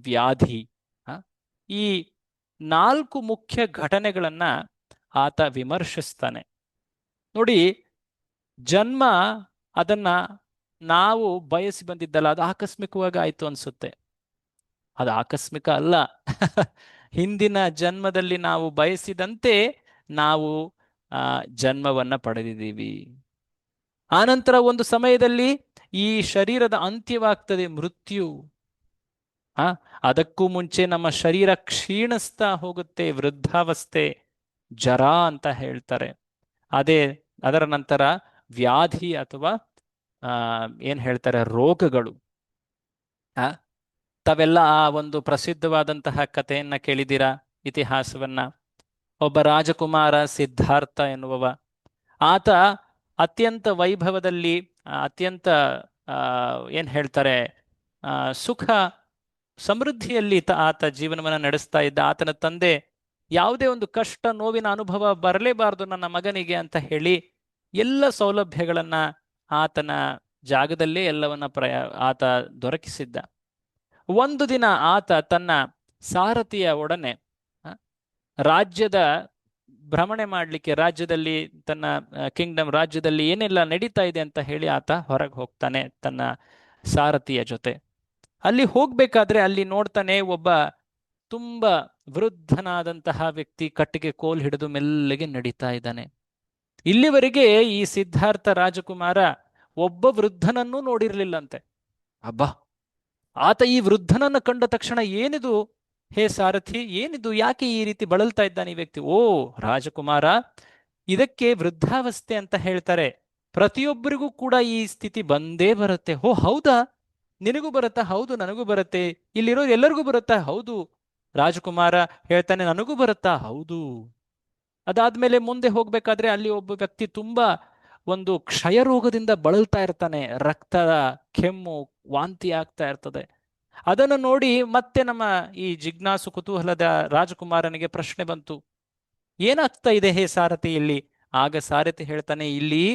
ವ್ಯಾಧಿ, ಈ 4 ಮುಖ್ಯ ಘಟನೆಗಳನ್ನ ಆತ ವಿಮರ್ಶಿಸ್ತಾನೆ. ನೋಡಿ, ಜನ್ಮ ಅದನ್ನ ನಾವು ಬಯಸಿ ಬಂದಿದ್ದಲ್ಲ, ಅದು ಆಕಸ್ಮಿಕವಾಗಿ ಆಯ್ತು ಅನ್ಸುತ್ತೆ. ಅದು ಆಕಸ್ಮಿಕ ಅಲ್ಲ. ಹಿಂದಿನ ಜನ್ಮದಲ್ಲಿ ನಾವು ಬಯಸಿದಂತೆ ನಾವು ಜನ್ಮವನ್ನ ಪಡೆದಿದ್ದೀವಿ. ಆನಂತರ ಒಂದು ಸಮಯದಲ್ಲಿ ಈ ಶರೀರದ ಅಂತ್ಯವಾಗ್ತದೆ, ಮೃತ್ಯು. ಅದಕ್ಕೂ ಮುಂಚೆ ನಮ್ಮ ಶರೀರ ಕ್ಷೀಣಿಸ್ತಾ ಹೋಗುತ್ತೆ, ವೃದ್ಧಾವಸ್ಥೆ, ಜರ ಅಂತ ಹೇಳ್ತಾರೆ. ಅದರ ನಂತರ ವ್ಯಾಧಿ ಅಥವಾ ಏನ್ ಹೇಳ್ತಾರೆ, ರೋಗಗಳು. ತಾವೆಲ್ಲ ಆ ಒಂದು ಪ್ರಸಿದ್ಧವಾದಂತಹ ಕಥೆಯನ್ನ ಕೇಳಿದ್ದೀರಾ, ಇತಿಹಾಸವನ್ನ. ಒಬ್ಬ ರಾಜಕುಮಾರ ಸಿದ್ಧಾರ್ಥ ಎನ್ನುವವ, ಆತ ಅತ್ಯಂತ ವೈಭವದಲ್ಲಿ, ಅತ್ಯಂತ ಏನ್ ಹೇಳ್ತಾರೆ, ಸುಖ ಸಮೃದ್ಧಿಯಲ್ಲಿ ಆತ ಜೀವನವನ್ನ ನಡೆಸ್ತಾ ಇದ್ದ. ಆತನ ತಂದೆ ಯಾವುದೇ ಒಂದು ಕಷ್ಟ, ನೋವಿನ ಅನುಭವ ಬರಲೇಬಾರದು ನನ್ನ ಮಗನಿಗೆ ಅಂತ ಹೇಳಿ ಎಲ್ಲ ಸೌಲಭ್ಯಗಳನ್ನ ಆತನ ಜಾಗದಲ್ಲೇ ಎಲ್ಲವನ್ನ ಆತ ದೊರಕಿಸಿದ್ದ. ಒಂದು ದಿನ ಆತ ತನ್ನ ಸಾರಥಿಯ ಒಡನೆ ರಾಜ್ಯದ ಭ್ರಮಣೆ ಮಾಡಲಿಕ್ಕೆ, ರಾಜ್ಯದಲ್ಲಿ ತನ್ನ ಕಿಂಗ್ಡಮ್, ರಾಜ್ಯದಲ್ಲಿ ಏನೆಲ್ಲ ನಡೀತಾ ಇದೆ ಅಂತ ಹೇಳಿ ಆತ ಹೊರಗೆ ಹೋಗ್ತಾನೆ ತನ್ನ ಸಾರಥಿಯ ಜೊತೆ. ಅಲ್ಲಿ ಹೋಗ್ಬೇಕಾದ್ರೆ ಅಲ್ಲಿ ನೋಡ್ತಾನೆ, ಒಬ್ಬ ತುಂಬಾ ವೃದ್ಧನಾದಂತಹ ವ್ಯಕ್ತಿ ಕಟ್ಟಿಗೆ ಕೋಲ್ ಹಿಡಿದು ಮೆಲ್ಲಗೆ ನಡೀತಾ ಇದ್ದಾನೆ. ಇಲ್ಲಿವರೆಗೆ ಈ ಸಿದ್ಧಾರ್ಥ ರಾಜಕುಮಾರ ಒಬ್ಬ ವೃದ್ಧನನ್ನೂ ನೋಡಿರ್ಲಿಲ್ಲಂತೆ. ಅಬ್ಬಾ, ಆತ ಈ ವೃದ್ಧನನ್ನು ಕಂಡ ತಕ್ಷಣ, ಏನಿದು ಹೇ ಸಾರಥಿ, ಏನಿದು, ಯಾಕೆ ಈ ರೀತಿ ಬಳಲ್ತಾ ಇದ್ದಾನೆ ಈ ವ್ಯಕ್ತಿ? ಓ ರಾಜಕುಮಾರ, ಇದಕ್ಕೆ ವೃದ್ಧಾವಸ್ಥೆ ಅಂತ ಹೇಳ್ತಾರೆ. ಪ್ರತಿಯೊಬ್ಬರಿಗೂ ಕೂಡ ಈ ಸ್ಥಿತಿ ಬಂದೇ ಬರುತ್ತೆ. ಓ ಹೌದಾ, ನಿನಗೂ ಬರುತ್ತಾ? ಹೌದು, ನನಗೂ ಬರುತ್ತೆ. ಇಲ್ಲಿರೋ ಎಲ್ಲರಿಗೂ ಬರುತ್ತಾ? ಹೌದು. ರಾಜಕುಮಾರ ಹೇಳ್ತಾನೆ, ನನಗೂ ಬರುತ್ತಾ? ಹೌದು. ಅದಾದ್ಮೇಲೆ ಮುಂದೆ ಹೋಗ್ಬೇಕಾದ್ರೆ ಅಲ್ಲಿ ಒಬ್ಬ ವ್ಯಕ್ತಿ ತುಂಬಾ ಒಂದು ಕ್ಷಯ ರೋಗದಿಂದ ಬಳಲ್ತಾ ಇರ್ತಾನೆ. ರಕ್ತದ ಕೆಮ್ಮು, ವಾಂತಿ ಆಗ್ತಾ ಇರ್ತದೆ. ಅದನ್ನು ನೋಡಿ ಮತ್ತೆ ನಮ್ಮ ಈ ಜಿಜ್ಞಾಸು ಕುತೂಹಲದ ರಾಜಕುಮಾರನಿಗೆ ಪ್ರಶ್ನೆ ಬಂತು, ಏನಾಗ್ತಾ ಇದೆ ಹೇ ಸಾರಥಿ ಇಲ್ಲಿ? ಆಗ ಸಾರಥಿ ಹೇಳ್ತಾನೆ, ಇಲ್ಲಿ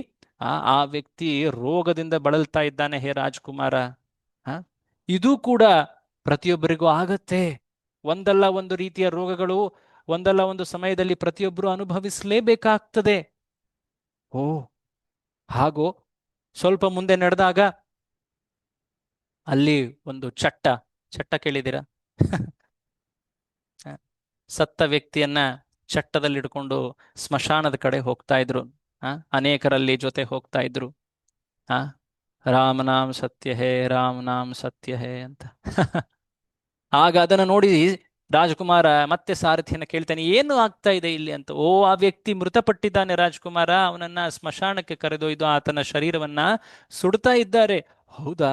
ಆ ವ್ಯಕ್ತಿ ರೋಗದಿಂದ ಬಳಲ್ತಾ ಇದ್ದಾನೆ ಹೇ ರಾಜಕುಮಾರ. ಇದು ಕೂಡ ಪ್ರತಿಯೊಬ್ಬರಿಗೂ ಆಗತ್ತೆ. ಒಂದಲ್ಲ ಒಂದು ರೀತಿಯ ರೋಗಗಳು ಒಂದಲ್ಲ ಒಂದು ಸಮಯದಲ್ಲಿ ಪ್ರತಿಯೊಬ್ಬರು ಅನುಭವಿಸಲೇಬೇಕಾಗ್ತದೆ. ಓ ಹಾಗೋ. ಸ್ವಲ್ಪ ಮುಂದೆ ನಡೆದಾಗ ಅಲ್ಲಿ ಒಂದು ಚಟ್ಟ ಕೇಳಿದ್ದೀರಾ? ಸತ್ತ ವ್ಯಕ್ತಿಯನ್ನ ಚಟ್ಟದಲ್ಲಿ ಹಿಡ್ಕೊಂಡು ಸ್ಮಶಾನದ ಕಡೆ ಹೋಗ್ತಾ ಇದ್ರು. ಅನೇಕರಲ್ಲಿ ಜೊತೆ ಹೋಗ್ತಾ ಇದ್ರು. ರಾಮ ನಾಮ್ ಸತ್ಯ ಹೇ, ರಾಮ ನಾಮ್ ಸತ್ಯ ಹೇ ಅಂತ. ಆಗ ಅದನ್ನು ನೋಡಿ ರಾಜಕುಮಾರ ಮತ್ತೆ ಸಾರಥಿಯನ್ನ ಕೇಳ್ತಾನೆ, ಏನು ಆಗ್ತಾ ಇದೆ ಇಲ್ಲಿ ಅಂತ. ಓ, ಆ ವ್ಯಕ್ತಿ ಮೃತಪಟ್ಟಿದ್ದಾನೆ ರಾಜಕುಮಾರ, ಅವನನ್ನ ಸ್ಮಶಾನಕ್ಕೆ ಕರೆದೊಯ್ದು ಆತನ ಶರೀರವನ್ನ ಸುಡ್ತಾ ಇದ್ದಾರೆ. ಹೌದಾ?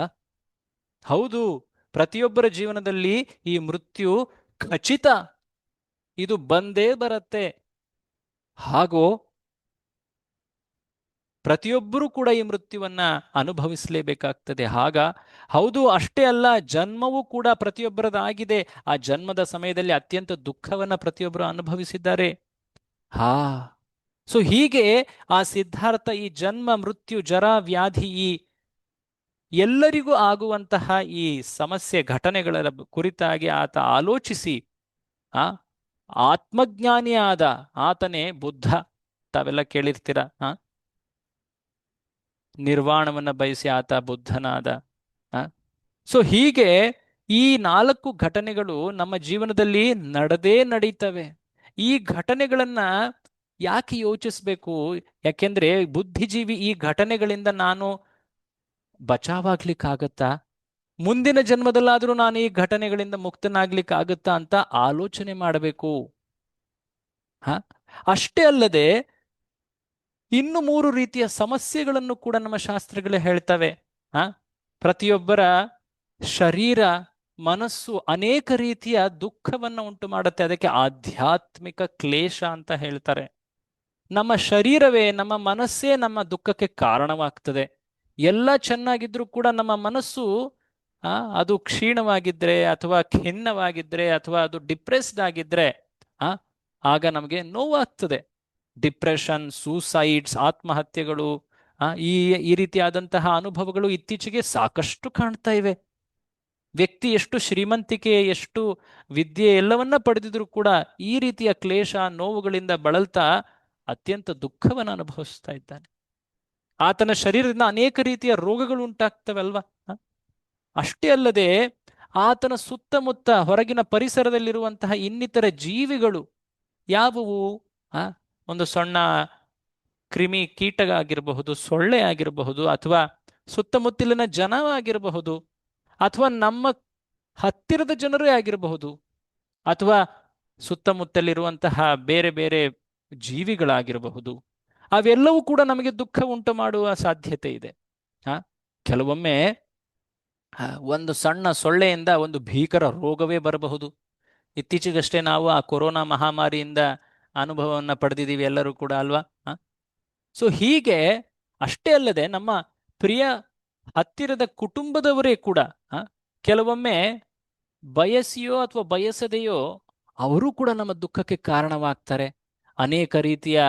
ಹೌದು. ಪ್ರತಿಯೊಬ್ಬರ ಜೀವನದಲ್ಲಿ ಈ ಮೃತ್ಯು ಖಚಿತ, ಇದು ಬಂದೇ ಬರುತ್ತೆ. ಹಾಗೂ ಪ್ರತಿಯೊಬ್ಬರೂ ಕೂಡ ಈ ಮೃತ್ಯುವನ್ನ ಅನುಭವಿಸಲೇಬೇಕಾಗ್ತದೆ. ಹೌದು, ಅಷ್ಟೇ ಅಲ್ಲ, ಜನ್ಮವೂ ಕೂಡ ಪ್ರತಿಯೊಬ್ಬರದಾಗಿದೆ. ಆ ಜನ್ಮದ ಸಮಯದಲ್ಲಿ ಅತ್ಯಂತ ದುಃಖವನ್ನ ಪ್ರತಿಯೊಬ್ಬರು ಅನುಭವಿಸಿದ್ದಾರೆ. ಸೊ ಹೀಗೆ ಆ ಸಿದ್ಧಾರ್ಥ ಈ ಜನ್ಮ, ಮೃತ್ಯು, ಜರ, ವ್ಯಾಧಿ, ಈ ಎಲ್ಲರಿಗೂ ಆಗುವಂತಹ ಈ ಸಮಸ್ಯೆ ಘಟನೆಗಳ ಕುರಿತಾಗಿ ಆತ ಆಲೋಚಿಸಿ ಆತ್ಮಜ್ಞಾನಿಯಾದ ಆತನೇ ಬುದ್ಧ. ತಾವೆಲ್ಲ ಕೇಳಿರ್ತೀರ, ನಿರ್ವಾಣವನ್ನ ಬಯಸಿ ಆತ ಬುದ್ಧನಾದ. ಸೊ ಹೀಗೆ ಈ 4 ಘಟನೆಗಳು ನಮ್ಮ ಜೀವನದಲ್ಲಿ ನಡೀತವೆ. ಈ ಘಟನೆಗಳನ್ನ ಯಾಕೆ ಯೋಚಿಸ್ಬೇಕು? ಯಾಕೆಂದ್ರೆ ಬುದ್ಧಿಜೀವಿ ಈ ಘಟನೆಗಳಿಂದ ನಾನು ಬಚಾವಾಗ್ಲಿಕ್ಕಾಗತ್ತಾ, ಮುಂದಿನ ಜನ್ಮದಲ್ಲಾದ್ರೂ ನಾನು ಈ ಘಟನೆಗಳಿಂದ ಮುಕ್ತನಾಗ್ಲಿಕ್ಕಾಗತ್ತಾ ಅಂತ ಆಲೋಚನೆ ಮಾಡಬೇಕು. ಅಷ್ಟೇ ಅಲ್ಲದೆ ಇನ್ನು 3 ರೀತಿಯ ಸಮಸ್ಯೆಗಳನ್ನು ಕೂಡ ನಮ್ಮ ಶಾಸ್ತ್ರಗಳು ಹೇಳ್ತವೆ. ಪ್ರತಿಯೊಬ್ಬರ ಶರೀರ ಮನಸ್ಸು ಅನೇಕ ರೀತಿಯ ದುಃಖವನ್ನು ಉಂಟು ಮಾಡುತ್ತೆ. ಅದಕ್ಕೆ ಆಧ್ಯಾತ್ಮಿಕ ಕ್ಲೇಶ ಅಂತ ಹೇಳ್ತಾರೆ. ನಮ್ಮ ಶರೀರವೇ, ನಮ್ಮ ಮನಸ್ಸೇ ನಮ್ಮ ದುಃಖಕ್ಕೆ ಕಾರಣವಾಗ್ತದೆ. ಎಲ್ಲ ಚೆನ್ನಾಗಿದ್ರೂ ಕೂಡ ನಮ್ಮ ಮನಸ್ಸು ಅದು ಕ್ಷೀಣವಾಗಿದ್ರೆ ಅಥವಾ ಖಿನ್ನವಾಗಿದ್ರೆ ಅಥವಾ ಅದು ಡಿಪ್ರೆಸ್ಡ್ ಆಗಿದ್ರೆ ಆ ಆಗ ನಮಗೆ ನೋವಾಗ್ತದೆ. ಡಿಪ್ರೆಷನ್, ಸೂಸೈಡ್ಸ್, ಆತ್ಮಹತ್ಯೆಗಳು, ಈ ಈ ರೀತಿಯಾದಂತಹ ಅನುಭವಗಳು ಇತ್ತೀಚೆಗೆ ಸಾಕಷ್ಟು ಕಾಣ್ತಾ ಇವೆ. ವ್ಯಕ್ತಿ ಎಷ್ಟು ಶ್ರೀಮಂತಿಕೆ, ಎಷ್ಟು ವಿದ್ಯೆ ಎಲ್ಲವನ್ನ ಪಡೆದಿದ್ರು ಕೂಡ ಈ ರೀತಿಯ ಕ್ಲೇಶ, ನೋವುಗಳಿಂದ ಬಳಲ್ತಾ ಅತ್ಯಂತ ದುಃಖವನ್ನು ಅನುಭವಿಸ್ತಾ ಇದ್ದಾನೆ. ಆತನ ಶರೀರದಿಂದ ಅನೇಕ ರೀತಿಯ ರೋಗಗಳು ಉಂಟಾಗ್ತವಲ್ವಾ. ಅಷ್ಟೇ ಅಲ್ಲದೆ ಆತನ ಸುತ್ತಮುತ್ತ ಹೊರಗಿನ ಪರಿಸರದಲ್ಲಿರುವಂತಹ ಇನ್ನಿತರ ಜೀವಿಗಳು ಯಾವುವು, ಒಂದು ಸಣ್ಣ ಕ್ರಿಮಿ ಕೀಟ ಆಗಿರಬಹುದು, ಸೊಳ್ಳೆ ಆಗಿರಬಹುದು, ಅಥವಾ ಸುತ್ತಮುತ್ತಲಿನ ಜನವಾಗಿರಬಹುದು, ಅಥವಾ ನಮ್ಮ ಹತ್ತಿರದ ಜನರೇ ಆಗಿರಬಹುದು, ಅಥವಾ ಸುತ್ತಮುತ್ತಲಿರುವಂತಹ ಬೇರೆ ಬೇರೆ ಜೀವಿಗಳಾಗಿರಬಹುದು. ಅವೆಲ್ಲವೂ ಕೂಡ ನಮಗೆ ದುಃಖ ಉಂಟು ಮಾಡುವ ಸಾಧ್ಯತೆ ಇದೆ. ಕೆಲವೊಮ್ಮೆ ಒಂದು ಸಣ್ಣ ಸೊಳ್ಳೆಯಿಂದ ಒಂದು ಭೀಕರ ರೋಗವೇ ಬರಬಹುದು. ಇತ್ತೀಚೆಗಷ್ಟೇ ನಾವು ಆ ಕೊರೋನಾ ಮಹಾಮಾರಿಯಿಂದ ಅನುಭವವನ್ನು ಪಡೆದಿದ್ದೀವಿ ಎಲ್ಲರೂ ಕೂಡ, ಅಲ್ವಾ. ಸೊ ಹೀಗೆ ಅಷ್ಟೇ ಅಲ್ಲದೆ ನಮ್ಮ ಪ್ರಿಯ ಹತ್ತಿರದ ಕುಟುಂಬದವರೇ ಕೂಡ ಕೆಲವೊಮ್ಮೆ ಬಯಸಿಯೋ ಅಥವಾ ಬಯಸದೆಯೋ ಅವರು ಕೂಡ ನಮ್ಮ ದುಃಖಕ್ಕೆ ಕಾರಣವಾಗ್ತಾರೆ. ಅನೇಕ ರೀತಿಯ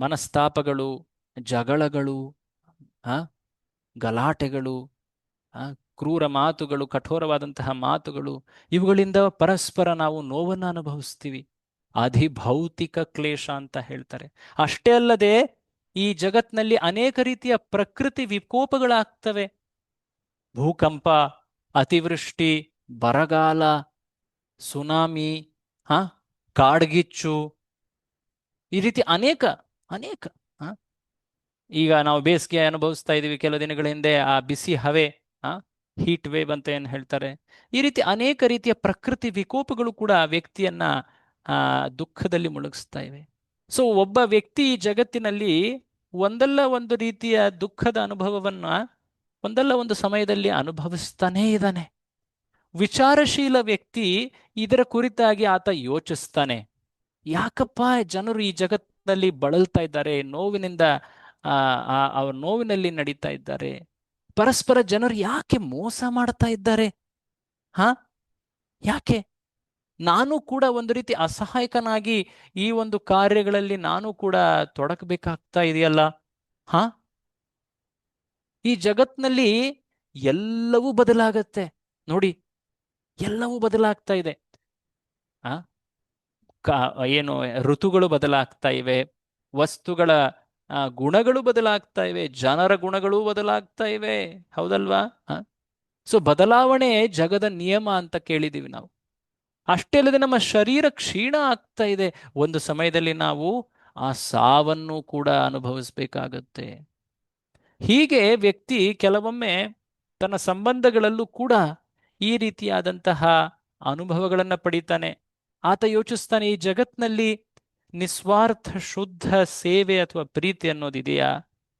ಮನಸ್ತಾಪಗಳು, ಜಗಳಗಳು, ಗಲಾಟೆಗಳು, ಕ್ರೂರ ಮಾತುಗಳು, ಕಠೋರವಾದಂತಹ ಮಾತುಗಳು, ಇವುಗಳಿಂದ ಪರಸ್ಪರ ನಾವು ನೋವನ್ನು ಅನುಭವಿಸ್ತೀವಿ. ಅಧಿಭೌತಿಕ ಕ್ಲೇಶ ಅಂತ ಹೇಳ್ತಾರೆ. ಅಷ್ಟೇ ಅಲ್ಲದೆ ಈ ಜಗತ್ನಲ್ಲಿ ಅನೇಕ ರೀತಿಯ ಪ್ರಕೃತಿ ವಿಕೋಪಗಳಾಗ್ತವೆ. ಭೂಕಂಪ, ಅತಿವೃಷ್ಟಿ, ಬರಗಾಲ, ಸುನಾಮಿ, ಕಾಡ್ಗಿಚ್ಚು, ಈ ರೀತಿ ಅನೇಕ ಅನೇಕ ಈಗ ನಾವು ಬೇಸಿಗೆ ಅನುಭವಿಸ್ತಾ ಇದ್ದೀವಿ. ಕೆಲವು ದಿನಗಳ ಹಿಂದೆ ಆ ಬಿಸಿ ಹವೆ, ಹೀಟ್ ವೇವ್ ಅಂತ ಏನು ಹೇಳ್ತಾರೆ. ಈ ರೀತಿ ಅನೇಕ ರೀತಿಯ ಪ್ರಕೃತಿ ವಿಕೋಪಗಳು ಕೂಡ ವ್ಯಕ್ತಿಯನ್ನ ದುಃಖದಲ್ಲಿ ಮುಳುಗಿಸ್ತಾ ಇವೆ. ಸೊ ಒಬ್ಬ ವ್ಯಕ್ತಿ ಈ ಜಗತ್ತಿನಲ್ಲಿ ಒಂದಲ್ಲ ಒಂದು ರೀತಿಯ ದುಃಖದ ಅನುಭವವನ್ನ ಒಂದಲ್ಲ ಒಂದು ಸಮಯದಲ್ಲಿ ಅನುಭವಿಸ್ತಾನೇ ಇದ್ದಾನೆ. ವಿಚಾರಶೀಲ ವ್ಯಕ್ತಿ ಇದರ ಕುರಿತಾಗಿ ಆತ ಯೋಚಿಸ್ತಾನೆ. ಯಾಕಪ್ಪ ಜನರು ಈ ಜಗತ್ತಿನಲ್ಲಿ ಬಳಲ್ತಾ ಇದ್ದಾರೆ, ನೋವಿನಿಂದ ಅವ್ರ ನೋವಿನಲ್ಲಿ ನಡೀತಾ ಇದ್ದಾರೆ, ಪರಸ್ಪರ ಜನರು ಯಾಕೆ ಮೋಸ ಮಾಡ್ತಾ ಇದ್ದಾರೆ, ಯಾಕೆ ನಾನು ಕೂಡ ಒಂದು ರೀತಿ ಅಸಹಾಯಕನಾಗಿ ಈ ಒಂದು ಕಾರ್ಯಗಳಲ್ಲಿ ನಾನು ಕೂಡ ತೊಡಕಬೇಕಾಗ್ತಾ ಇದೆಯಲ್ಲ. ಈ ಜಗತ್ನಲ್ಲಿ ಎಲ್ಲವೂ ಬದಲಾಗತ್ತೆ ನೋಡಿ, ಎಲ್ಲವೂ ಬದಲಾಗ್ತಾ ಇದೆ. ಏನು ಋತುಗಳು ಬದಲಾಗ್ತಾ ಇವೆ, ವಸ್ತುಗಳ ಗುಣಗಳು ಬದಲಾಗ್ತಾ ಇವೆ, ಜನರ ಗುಣಗಳು ಬದಲಾಗ್ತಾ ಇವೆ, ಹೌದಲ್ವಾ. ಸೊ ಬದಲಾವಣೆ ಜಗದ ನಿಯಮ ಅಂತ ಕೇಳಿದೀವಿ ನಾವು. ಅಷ್ಟೇ ಅಲ್ಲದೆ ನಮ್ಮ ಶರೀರ ಕ್ಷೀಣ ಆಗ್ತಾ ಇದೆ. ಒಂದು ಸಮಯದಲ್ಲಿ ನಾವು ಆ ಸಾವನ್ನು ಕೂಡ ಅನುಭವಿಸ್ಬೇಕಾಗತ್ತೆ. ಹೀಗೆ ವ್ಯಕ್ತಿ ಕೆಲವೊಮ್ಮೆ ತನ್ನ ಸಂಬಂಧಗಳಲ್ಲೂ ಕೂಡ ಈ ರೀತಿಯಾದಂತಹ ಅನುಭವಗಳನ್ನು ಪಡಿತಾನೆ. ಆತ ಯೋಚಿಸ್ತಾನೆ, ಈ ಜಗತ್ನಲ್ಲಿ ನಿಸ್ವಾರ್ಥ ಶುದ್ಧ ಸೇವೆ ಅಥವಾ ಪ್ರೀತಿ ಅನ್ನೋದಿದೆಯಾ,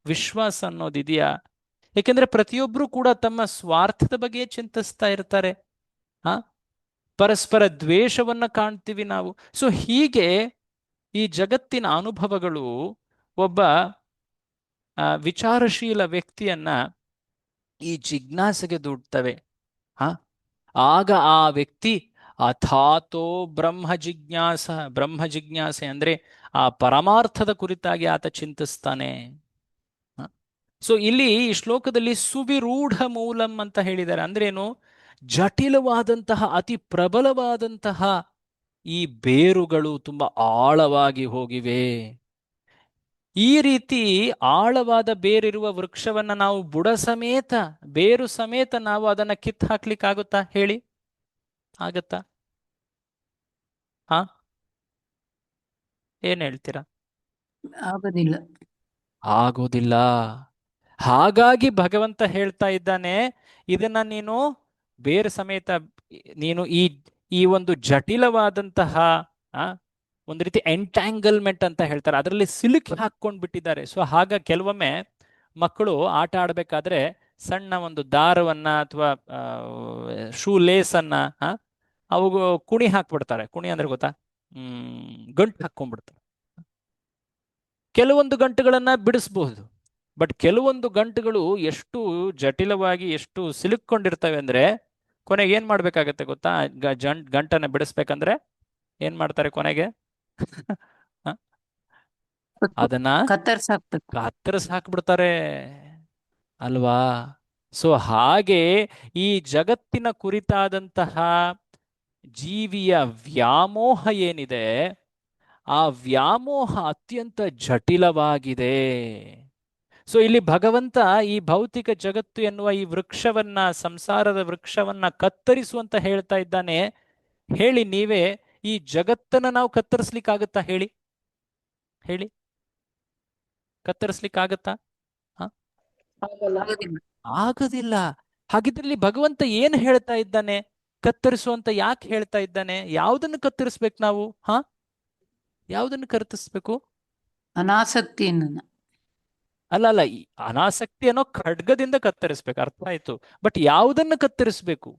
ವಿಶ್ವಾಸ ಅನ್ನೋದಿದೆಯಾ? ಏಕೆಂದ್ರೆ ಪ್ರತಿಯೊಬ್ಬರು ಕೂಡ ತಮ್ಮ ಸ್ವಾರ್ಥದ ಬಗ್ಗೆ ಚಿಂತಿಸ್ತಾ ಇರ್ತಾರೆ. ಪರಸ್ಪರ ದ್ವೇಷವನ್ನ ಕಾಣ್ತೀವಿ ನಾವು. ಸೊ ಹೀಗೆ ಈ ಜಗತ್ತಿನ ಅನುಭವಗಳು ಒಬ್ಬ ವಿಚಾರಶೀಲ ವ್ಯಕ್ತಿಯನ್ನ ಈ ಜಿಜ್ಞಾಸೆಗೆ ದೂಡ್ತವೆ. ಆಗ ಆ ವ್ಯಕ್ತಿ ಅಥಾತೋ ಬ್ರಹ್ಮ ಜಿಜ್ಞಾಸೆ ಅಂದ್ರೆ ಆ ಪರಮಾರ್ಥದ ಕುರಿತಾಗಿ ಆತ ಚಿಂತಿಸ್ತಾನೆ. ಸೊ ಇಲ್ಲಿ ಈ ಶ್ಲೋಕದಲ್ಲಿ ಸುವಿರೂಢ ಮೂಲಂ ಅಂತ ಹೇಳಿದ್ದಾರೆ. ಅಂದ್ರೇನು? ಜಟಿಲವಾದಂತಹ, ಅತಿ ಪ್ರಬಲವಾದಂತಹ ಈ ಬೇರುಗಳು ತುಂಬಾ ಆಳವಾಗಿ ಹೋಗಿವೆ. ಈ ರೀತಿ ಆಳವಾದ ಬೇರಿರುವ ವೃಕ್ಷವನ್ನ ನಾವು ಬುಡ ಸಮೇತ, ಬೇರು ಸಮೇತ ನಾವು ಅದನ್ನ ಕಿತ್ತು ಹಾಕ್ಲಿಕ್ಕಾಗುತ್ತಾ ಹೇಳಿ? ಆಗತ್ತಾ? ಏನ್ ಹೇಳ್ತೀರಾ? ಆಗೋದಿಲ್ಲ. ಆಗೋದಿಲ್ಲ. ಹಾಗಾಗಿ ಭಗವಂತ ಹೇಳ್ತಾ ಇದ್ದಾನೆ, ಇದನ್ನ ನೀನು ಬೇರೆ ಸಮೇತ ನೀನು ಈ ಒಂದು ಜಟಿಲವಾದಂತಹ ಒಂದು ರೀತಿ ಎಂಟ್ಯಾಂಗಲ್ಮೆಂಟ್ ಅಂತ ಹೇಳ್ತಾರೆ, ಅದರಲ್ಲಿ ಸಿಲುಕಿ ಹಾಕೊಂಡ್ ಬಿಟ್ಟಿದ್ದಾರೆ. ಸೊ ಕೆಲವೊಮ್ಮೆ ಮಕ್ಕಳು ಆಟ ಆಡ್ಬೇಕಾದ್ರೆ ಸಣ್ಣ ಒಂದು ದಾರವನ್ನ ಅಥವಾ ಶೂ ಲೇಸನ್ನ ಅವು ಕುಣಿ ಹಾಕ್ಬಿಡ್ತಾರೆ. ಕುಣಿ ಅಂದ್ರೆ ಗೊತ್ತಾ? ಗಂಟು ಹಾಕೊಂಡ್ಬಿಡ್ತಾರೆ. ಕೆಲವೊಂದು ಗಂಟುಗಳನ್ನ ಬಿಡಿಸಬಹುದು, ಬಟ್ ಕೆಲವೊಂದು ಗಂಟುಗಳು ಎಷ್ಟು ಜಟಿಲವಾಗಿ ಎಷ್ಟು ಸಿಲುಕೊಂಡಿರ್ತವೆ ಅಂದ್ರೆ ಕೊನೆಗೆ ಏನ್ ಮಾಡ್ಬೇಕಾಗತ್ತೆ ಗೊತ್ತಾ? ಗಂಟನ್ನ ಬಿಡಿಸ್ಬೇಕಂದ್ರೆ ಏನ್ ಮಾಡ್ತಾರೆ ಕೊನೆಗೆ? ಅದನ್ನ ಕತ್ತರಿಸಿ ಹಾಕ್ಬಿಡ್ತಾರೆ ಅಲ್ವಾ? ಸೊ ಹಾಗೆ ಈ ಜಗತ್ತಿನ ಕುರಿತಾದಂತಹ ಜೀವಿಯ ವ್ಯಾಮೋಹ ಏನಿದೆ, ಆ ವ್ಯಾಮೋಹ ಅತ್ಯಂತ ಜಟಿಲವಾಗಿದೆ. ಸೊ ಇಲ್ಲಿ ಭಗವಂತ ಈ ಭೌತಿಕ ಜಗತ್ತು ಎನ್ನುವ ಈ ವೃಕ್ಷವನ್ನ, ಸಂಸಾರದ ವೃಕ್ಷವನ್ನ ಕತ್ತರಿಸುವಂತ ಹೇಳ್ತಾ ಇದ್ದಾನೆ. ಹೇಳಿ ನೀವೇ, ಈ ಜಗತ್ತನ್ನ ನಾವು ಕತ್ತರಿಸ್ಲಿಕ್ಕಾಗತ್ತಾ? ಹೇಳಿ ಹೇಳಿ, ಕತ್ತರಿಸ್ಲಿಕ್ಕಾಗತ್ತಾ? ಆಗೋದಿಲ್ಲ. ಹಾಗಿದ್ರಲ್ಲಿ ಭಗವಂತ ಏನ್ ಹೇಳ್ತಾ ಇದ್ದಾನೆ? ಕತ್ತರಿಸುವಂತ ಯಾಕೆ ಹೇಳ್ತಾ ಇದ್ದಾನೆ? ಯಾವುದನ್ನು ಕತ್ತರಿಸ್ಬೇಕು ನಾವು? ಯಾವುದನ್ನು ಕತ್ತರಿಸ್ಬೇಕು? ಅನಾಸಕ್ತಿಯನ್ನು. ಅಲ್ಲ, ಈ ಅನಾಸಕ್ತಿ ಅನ್ನೋ ಖಡ್ಗದಿಂದ ಕತ್ತರಿಸ್ಬೇಕು, ಅರ್ಥ ಆಯ್ತು. ಬಟ್ ಯಾವುದನ್ನು ಕತ್ತರಿಸ್ಬೇಕು?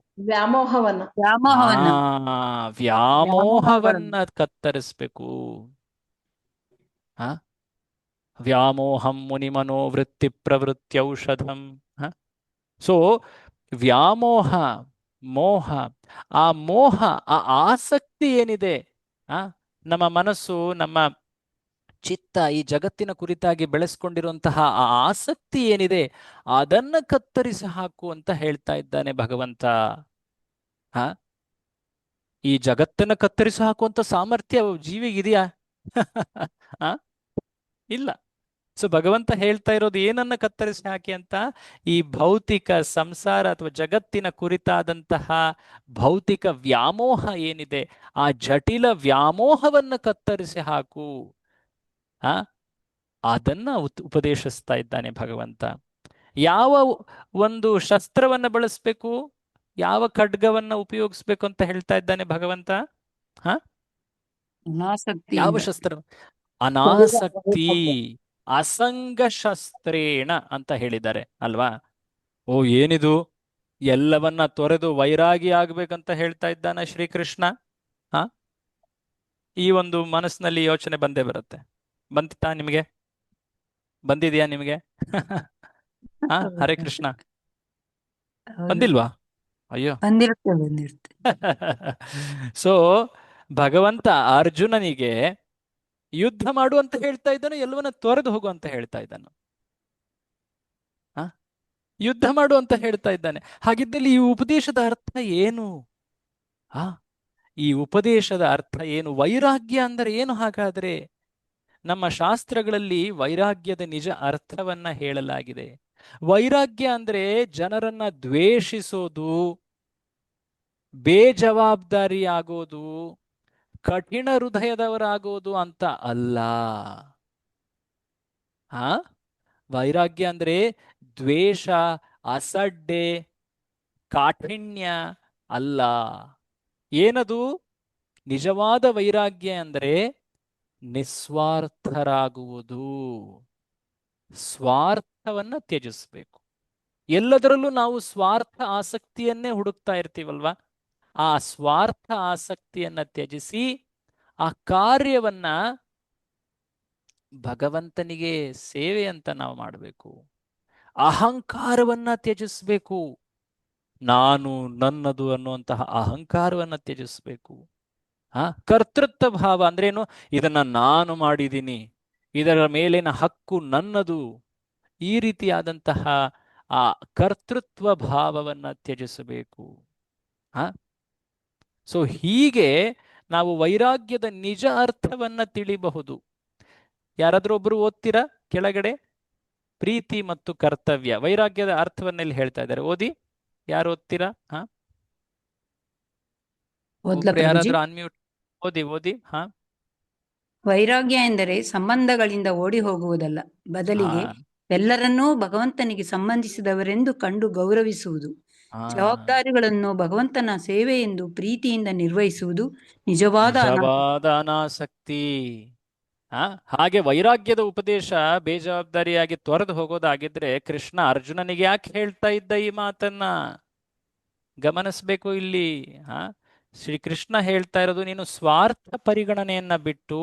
ವ್ಯಾಮೋಹವನ್ನ ಕತ್ತರಿಸ್ಬೇಕು. ವ್ಯಾಮೋಹಂ ಮುನಿಮನೋ ವೃತ್ತಿ ಪ್ರವೃತ್ತಿ ಔಷಧಂ. ಸೊ ವ್ಯಾಮೋಹ, ಮೋಹ, ಆ ಮೋಹ, ಆ ಆಸಕ್ತಿ ಏನಿದೆ, ನಮ್ಮ ಮನಸ್ಸು, ನಮ್ಮ ಚಿತ್ತ ಈ ಜಗತ್ತಿನ ಕುರಿತಾಗಿ ಬೆಳೆಸ್ಕೊಂಡಿರುವಂತಹ ಆ ಆಸಕ್ತಿ ಏನಿದೆ, ಅದನ್ನ ಕತ್ತರಿಸಿ ಹಾಕು ಅಂತ ಹೇಳ್ತಾ ಇದ್ದಾನೆ ಭಗವಂತ. ಈ ಜಗತ್ತನ್ನ ಕತ್ತರಿಸಿ ಹಾಕುವಂತ ಸಾಮರ್ಥ್ಯ ಜೀವಿಗಿದೆಯಾ? ಇಲ್ಲ. ಸೊ ಭಗವಂತ ಹೇಳ್ತಾ ಇರೋದು ಏನನ್ನ ಕತ್ತರಿಸಿ ಹಾಕಿ ಅಂತ? ಈ ಭೌತಿಕ ಸಂಸಾರ ಅಥವಾ ಜಗತ್ತಿನ ಕುರಿತಾದಂತಹ ಭೌತಿಕ ವ್ಯಾಮೋಹ ಏನಿದೆ, ಆ ಜಟಿಲ ವ್ಯಾಮೋಹವನ್ನ ಕತ್ತರಿಸಿ ಹಾಕು. ಅದನ್ನ ಉಪದೇಶಿಸ್ತಾ ಇದ್ದಾನೆ ಭಗವಂತ. ಯಾವ ಒಂದು ಶಸ್ತ್ರವನ್ನ ಬಳಸಬೇಕು, ಯಾವ ಖಡ್ಗವನ್ನ ಉಪಯೋಗಿಸ್ಬೇಕು ಅಂತ ಹೇಳ್ತಾ ಇದ್ದಾನೆ ಭಗವಂತ? ಯಾವ ಶಸ್ತ್ರ? ಅನಾಸಕ್ತಿ, ಅಸಂಗ ಶಸ್ತ್ರೇಣ ಅಂತ ಹೇಳಿದ್ದಾರೆ ಅಲ್ವಾ? ಓ, ಏನಿದು ಎಲ್ಲವನ್ನ ತೊರೆದು ವೈರಾಗಿ ಆಗ್ಬೇಕಂತ ಹೇಳ್ತಾ ಇದ್ದಾನ ಶ್ರೀಕೃಷ್ಣ? ಈ ಒಂದು ಮನಸ್ಸಿನಲ್ಲಿ ಯೋಚನೆ ಬಂದೇ ಬರುತ್ತೆ. ಬಂದಿತ್ತಾ ನಿಮಗೆ? ಬಂದಿದ್ಯಾ ನಿಮಗೆ? ಹರೇ ಕೃಷ್ಣ. ಬಂದಿಲ್ವಾ? ಅಯ್ಯೋ. ಬಂದಿರುತ್ತೆ. ಸೊ ಭಗವಂತ ಅರ್ಜುನನಿಗೆ ಯುದ್ಧ ಮಾಡು ಅಂತ ಹೇಳ್ತಾ ಇದ್ದಾನೆ, ಎಲ್ಲವನ್ನ ತೊರೆದು ಹೋಗು ಅಂತ ಹೇಳ್ತಾ ಇದ್ದಾನೆ. ಯುದ್ಧ ಮಾಡು ಅಂತ ಹೇಳ್ತಾ ಇದ್ದಾನೆ. ಹಾಗಿದ್ದಲ್ಲಿ ಈ ಉಪದೇಶದ ಅರ್ಥ ಏನು? ಈ ಉಪದೇಶದ ಅರ್ಥ ಏನು? ವೈರಾಗ್ಯ ಅಂದರೆ ಏನು ಹಾಗಾದ್ರೆ? ನಮ್ಮ ಶಾಸ್ತ್ರಗಳಲ್ಲಿ ವೈರಾಗ್ಯದ ನಿಜ ಅರ್ಥವನ್ನ ಹೇಳಲಾಗಿದೆ. ವೈರಾಗ್ಯ ಅಂದ್ರೆ ಜನರನ್ನ ದ್ವೇಷಿಸೋದು, ಬೇಜವಾಬ್ದಾರಿ ಆಗೋದು, ಕಠಿಣ ಹೃದಯದವರಾಗೋದು ಅಂತ ಅಲ್ಲ. ವೈರಾಗ್ಯ ಅಂದ್ರೆ ದ್ವೇಷ, ಅಸಡ್ಡೆ, ಕಾಠಿಣ್ಯ ಅಲ್ಲ. ಏನದು? ನಿಜವಾದ ವೈರಾಗ್ಯ ಅಂದ್ರೆ ನಿಸ್ವಾರ್ಥರಾಗುವುದು, ಸ್ವಾರ್ಥವನ್ನ ತ್ಯಜಿಸ್ಬೇಕು. ಎಲ್ಲದರಲ್ಲೂ ನಾವು ಸ್ವಾರ್ಥ ಆಸಕ್ತಿಯನ್ನೇ ಹುಡುಕ್ತಾ ಇರ್ತೀವಲ್ವಾ? ಆ ಸ್ವಾರ್ಥ ಆಸಕ್ತಿಯನ್ನ ತ್ಯಜಿಸಿ ಆ ಕಾರ್ಯವನ್ನ ಭಗವಂತನಿಗೆ ಸೇವೆ ಅಂತ ನಾವು ಮಾಡಬೇಕು. ಅಹಂಕಾರವನ್ನ ತ್ಯಜಿಸ್ಬೇಕು. ನಾನು, ನನ್ನದು ಅನ್ನುವಂತಹ ಅಹಂಕಾರವನ್ನ ತ್ಯಜಿಸ್ಬೇಕು. ಕರ್ತೃತ್ವ ಭಾವ ಅಂದ್ರೇನು? ಇದನ್ನ ನಾನು ಮಾಡಿದ್ದೀನಿ, ಇದರ ಮೇಲಿನ ಹಕ್ಕು ನನ್ನದು, ಈ ರೀತಿಯಾದಂತಹ ಆ ಕರ್ತೃತ್ವ ಭಾವವನ್ನ ತ್ಯಜಿಸಬೇಕು. ಸೊ ಹೀಗೆ ನಾವು ವೈರಾಗ್ಯದ ನಿಜ ಅರ್ಥವನ್ನ ತಿಳಿಬಹುದು. ಯಾರಾದ್ರೂ ಒಬ್ರು ಓದ್ತೀರಾ ಕೆಳಗಡೆ? ಪ್ರೀತಿ ಮತ್ತು ಕರ್ತವ್ಯ, ವೈರಾಗ್ಯದ ಅರ್ಥವನ್ನೆಲ್ಲಿ ಹೇಳ್ತಾ ಇದ್ದಾರೆ, ಓದಿ. ಯಾರು ಓದ್ತೀರಾ? ಯಾರಾದ್ರೂ ಅನ್ಮ್ಯೂಟ್ ಓದಿ. ವೈರಾಗ್ಯ ಎಂದರೆ ಸಂಬಂಧಗಳಿಂದ ಓಡಿ ಹೋಗುವುದಲ್ಲ, ಬದಲಿಗೆ ಎಲ್ಲರನ್ನೂ ಭಗವಂತನಿಗೆ ಸಂಬಂಧಿಸಿದವರೆಂದು ಕಂಡು ಗೌರವಿಸುವುದು, ಜವಾಬ್ದಾರಿಗಳನ್ನು ಭಗವಂತನ ಸೇವೆ ಎಂದು ಪ್ರೀತಿಯಿಂದ ನಿರ್ವಹಿಸುವುದು ನಿಜವಾದ ಅನಾಸಕ್ತಿ. ಆ ಹಾಗೆ ವೈರಾಗ್ಯದ ಉಪದೇಶ ಬೇಜವಾಬ್ದಾರಿಯಾಗಿ ತೊರೆದು ಹೋಗೋದಾಗಿದ್ರೆ ಕೃಷ್ಣ ಅರ್ಜುನನಿಗೆ ಯಾಕೆ ಹೇಳ್ತಾ ಇದ್ದ ಈ ಮಾತನ್ನ ಗಮನಿಸ್ಬೇಕು ಇಲ್ಲಿ. ಆ ಶ್ರೀಕೃಷ್ಣ ಹೇಳ್ತಾ ಇರೋದು, ನೀನು ಸ್ವಾರ್ಥ ಪರಿಗಣನೆಯನ್ನ ಬಿಟ್ಟು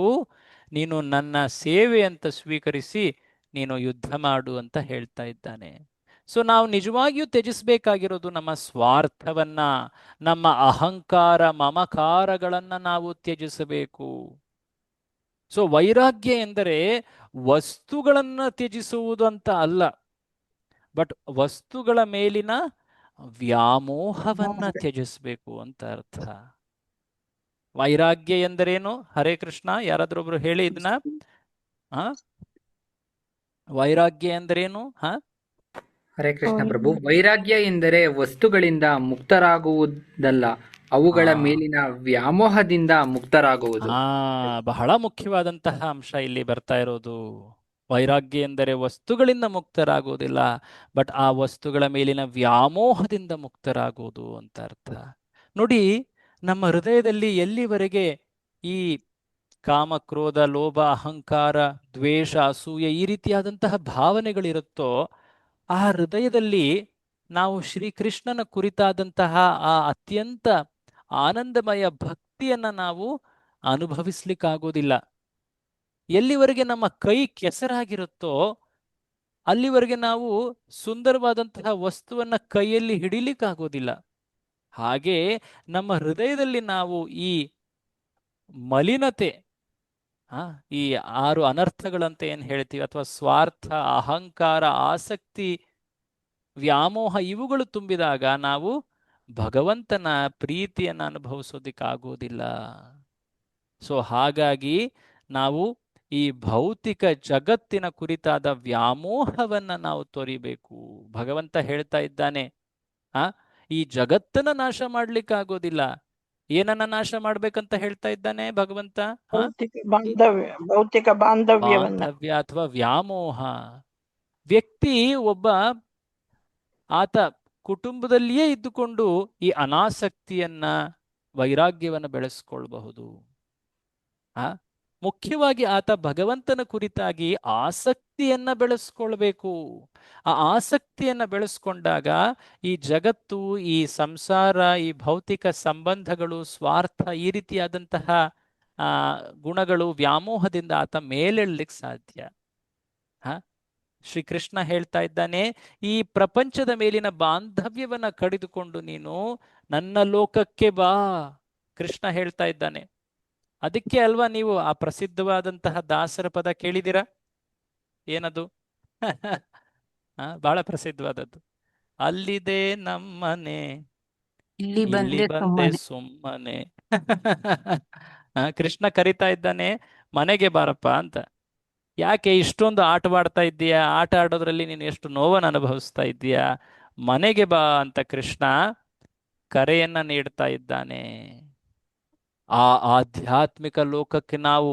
ನೀನು ನನ್ನ ಸೇವೆ ಅಂತ ಸ್ವೀಕರಿಸಿ ನೀನು ಯುದ್ಧ ಮಾಡು ಅಂತ ಹೇಳ್ತಾ ಇದ್ದಾನೆ. ಸೊ ನಾವು ನಿಜವಾಗಿಯೂ ತ್ಯಜಿಸಬೇಕಾಗಿರೋದು ನಮ್ಮ ಸ್ವಾರ್ಥವನ್ನ, ನಮ್ಮ ಅಹಂಕಾರ ಮಮಕಾರಗಳನ್ನ ನಾವು ತ್ಯಜಿಸಬೇಕು. ಸೊ ವೈರಾಗ್ಯ ಎಂದರೆ ವಸ್ತುಗಳನ್ನ ತ್ಯಜಿಸುವುದು ಅಂತ ಅಲ್ಲ, ಬಟ್ ವಸ್ತುಗಳ ಮೇಲಿನ ವ್ಯಾಮೋಹವನ್ನ ತ್ಯಜಿಸಬೇಕು ಅಂತ ಅರ್ಥ. ವೈರಾಗ್ಯ ಎಂದರೇನು? ಹರೇ ಕೃಷ್ಣ, ಯಾರಾದ್ರೊಬ್ರು ಹೇಳಿ ಇದನ್ನ. ವೈರಾಗ್ಯ ಎಂದರೇನು? ಹರೇ ಕೃಷ್ಣ ಪ್ರಭು. ವೈರಾಗ್ಯ ಎಂದರೆ ವಸ್ತುಗಳಿಂದ ಮುಕ್ತರಾಗುವುದಲ್ಲ, ಅವುಗಳ ಮೇಲಿನ ವ್ಯಾಮೋಹದಿಂದ ಮುಕ್ತರಾಗುವುದು. ಬಹಳ ಮುಖ್ಯವಾದಂತಹ ಅಂಶ ಇಲ್ಲಿ ಬರ್ತಾ ಇರೋದು. ವೈರಾಗ್ಯ ಎಂದರೆ ವಸ್ತುಗಳಿಂದ ಮುಕ್ತರಾಗುವುದಿಲ್ಲ, ಬಟ್ ಆ ವಸ್ತುಗಳ ಮೇಲಿನ ವ್ಯಾಮೋಹದಿಂದ ಮುಕ್ತರಾಗುವುದು ಅಂತ ಅರ್ಥ. ನೋಡಿ, ನಮ್ಮ ಹೃದಯದಲ್ಲಿ ಎಲ್ಲಿವರೆಗೆ ಈ ಕಾಮ, ಕ್ರೋಧ, ಲೋಭ, ಅಹಂಕಾರ, ದ್ವೇಷ, ಅಸೂಯೆ ಈ ರೀತಿಯಾದಂತಹ ಭಾವನೆಗಳಿರುತ್ತೋ ಆ ಹೃದಯದಲ್ಲಿ ನಾವು ಶ್ರೀಕೃಷ್ಣನ ಕುರಿತಾದಂತಹ ಆ ಅತ್ಯಂತ ಆನಂದಮಯ ಭಕ್ತಿಯನ್ನ ನಾವು ಅನುಭವಿಸ್ಲಿಕ್ಕಾಗೋದಿಲ್ಲ. ಎಲ್ಲಿವರೆಗೆ ನಮ್ಮ ಕೈ ಕೆಸರಾಗಿರುತ್ತೋ ಅಲ್ಲಿವರೆಗೆ ನಾವು ಸುಂದರವಾದಂತಹ ವಸ್ತುವನ್ನ ಕೈಯಲ್ಲಿ ಹಿಡಿಲಿಕ್ಕಾಗೋದಿಲ್ಲ. ಹಾಗೆ ನಮ್ಮ ಹೃದಯದಲ್ಲಿ ನಾವು ಈ ಮಲಿನತೆ, ಈ 6 ಅನರ್ಥಗಳಂತ ಏನ್ ಹೇಳ್ತೀವಿ, ಅಥವಾ ಸ್ವಾರ್ಥ, ಅಹಂಕಾರ, ಆಸಕ್ತಿ, ವ್ಯಾಮೋಹ ಇವುಗಳು ತುಂಬಿದಾಗ ನಾವು ಭಗವಂತನ ಪ್ರೀತಿಯನ್ನು ಅನುಭವಿಸೋದಿಕ್ಕಾಗೋದಿಲ್ಲ. ಸೊ ಹಾಗಾಗಿ ನಾವು ಈ ಭೌತಿಕ ಜಗತ್ತಿನ ಕುರಿತಾದ ವ್ಯಾಮೋಹವನ್ನ ನಾವು ತೊರಿಬೇಕು. ಭಗವಂತ ಹೇಳ್ತಾ ಇದ್ದಾನೆ, ಈ ಜಗತ್ತನ್ನ ನಾಶ ಮಾಡ್ಲಿಕ್ಕಾಗೋದಿಲ್ಲ. ಏನನ್ನ ನಾಶ ಮಾಡ್ಬೇಕಂತ ಹೇಳ್ತಾ ಇದ್ದಾನೆ ಭಗವಂತ? ಭೌತಿಕ ಬಾಂಧವ್ಯ ಅಥವಾ ವ್ಯಾಮೋಹ. ವ್ಯಕ್ತಿ ಒಬ್ಬ ಆತ ಕುಟುಂಬದಲ್ಲಿಯೇ ಇದ್ದುಕೊಂಡು ಈ ಅನಾಸಕ್ತಿಯನ್ನ, ವೈರಾಗ್ಯವನ್ನ ಬೆಳೆಸ್ಕೊಳ್ಬಹುದು. ಮುಖ್ಯವಾಗಿ ಆತ ಭಗವಂತನ ಕುರಿತಾಗಿ ಆಸಕ್ತಿಯನ್ನ ಬೆಳೆಸ್ಕೊಳ್ಬೇಕು. ಆ ಆಸಕ್ತಿಯನ್ನ ಬೆಳೆಸ್ಕೊಂಡಾಗ ಈ ಜಗತ್ತು, ಈ ಸಂಸಾರ, ಈ ಭೌತಿಕ ಸಂಬಂಧಗಳು, ಸ್ವಾರ್ಥ ಈ ರೀತಿಯಾದಂತಹ ಗುಣಗಳು, ವ್ಯಾಮೋಹದಿಂದ ಆತ ಮೇಲೆಳ್ಲಿಕ್ಕೆ ಸಾಧ್ಯ. ಶ್ರೀಕೃಷ್ಣ ಹೇಳ್ತಾ ಇದ್ದಾನೆ, ಈ ಪ್ರಪಂಚದ ಮೇಲಿನ ಬಾಂಧವ್ಯವನ್ನ ಕಡಿದುಕೊಂಡು ನೀನು ನನ್ನ ಲೋಕಕ್ಕೆ ಬಾ. ಕೃಷ್ಣ ಹೇಳ್ತಾ ಇದ್ದಾನೆ. ಅದಕ್ಕೆ ಅಲ್ವಾ ನೀವು ಆ ಪ್ರಸಿದ್ಧವಾದಂತಹ ದಾಸರ ಪದ ಕೇಳಿದಿರಾ? ಏನದು? ಬಹಳ ಪ್ರಸಿದ್ಧವಾದದ್ದು. ಅಲ್ಲಿದೆ ನಮ್ಮನೆ, ಇಲ್ಲಿ ಬಂದೆ ಸುಮ್ಮನೆ. ಕೃಷ್ಣ ಕರಿತಾ ಇದ್ದಾನೆ, ಮನೆಗೆ ಬಾರಪ್ಪ ಅಂತ. ಯಾಕೆ ಇಷ್ಟೊಂದು ಆಟವಾಡ್ತಾ ಇದ್ದೀಯಾ? ಆಟ ಆಡೋದ್ರಲ್ಲಿ ನೀನು ಎಷ್ಟು ನೋವನ್ನು ಅನುಭವಿಸ್ತಾ ಇದ್ದೀಯಾ? ಮನೆಗೆ ಬಾ ಅಂತ ಕೃಷ್ಣ ಕರೆಯನ್ನ ನೀಡ್ತಾ ಇದ್ದಾನೆ. ಆ ಆಧ್ಯಾತ್ಮಿಕ ಲೋಕಕ್ಕೆ ನಾವು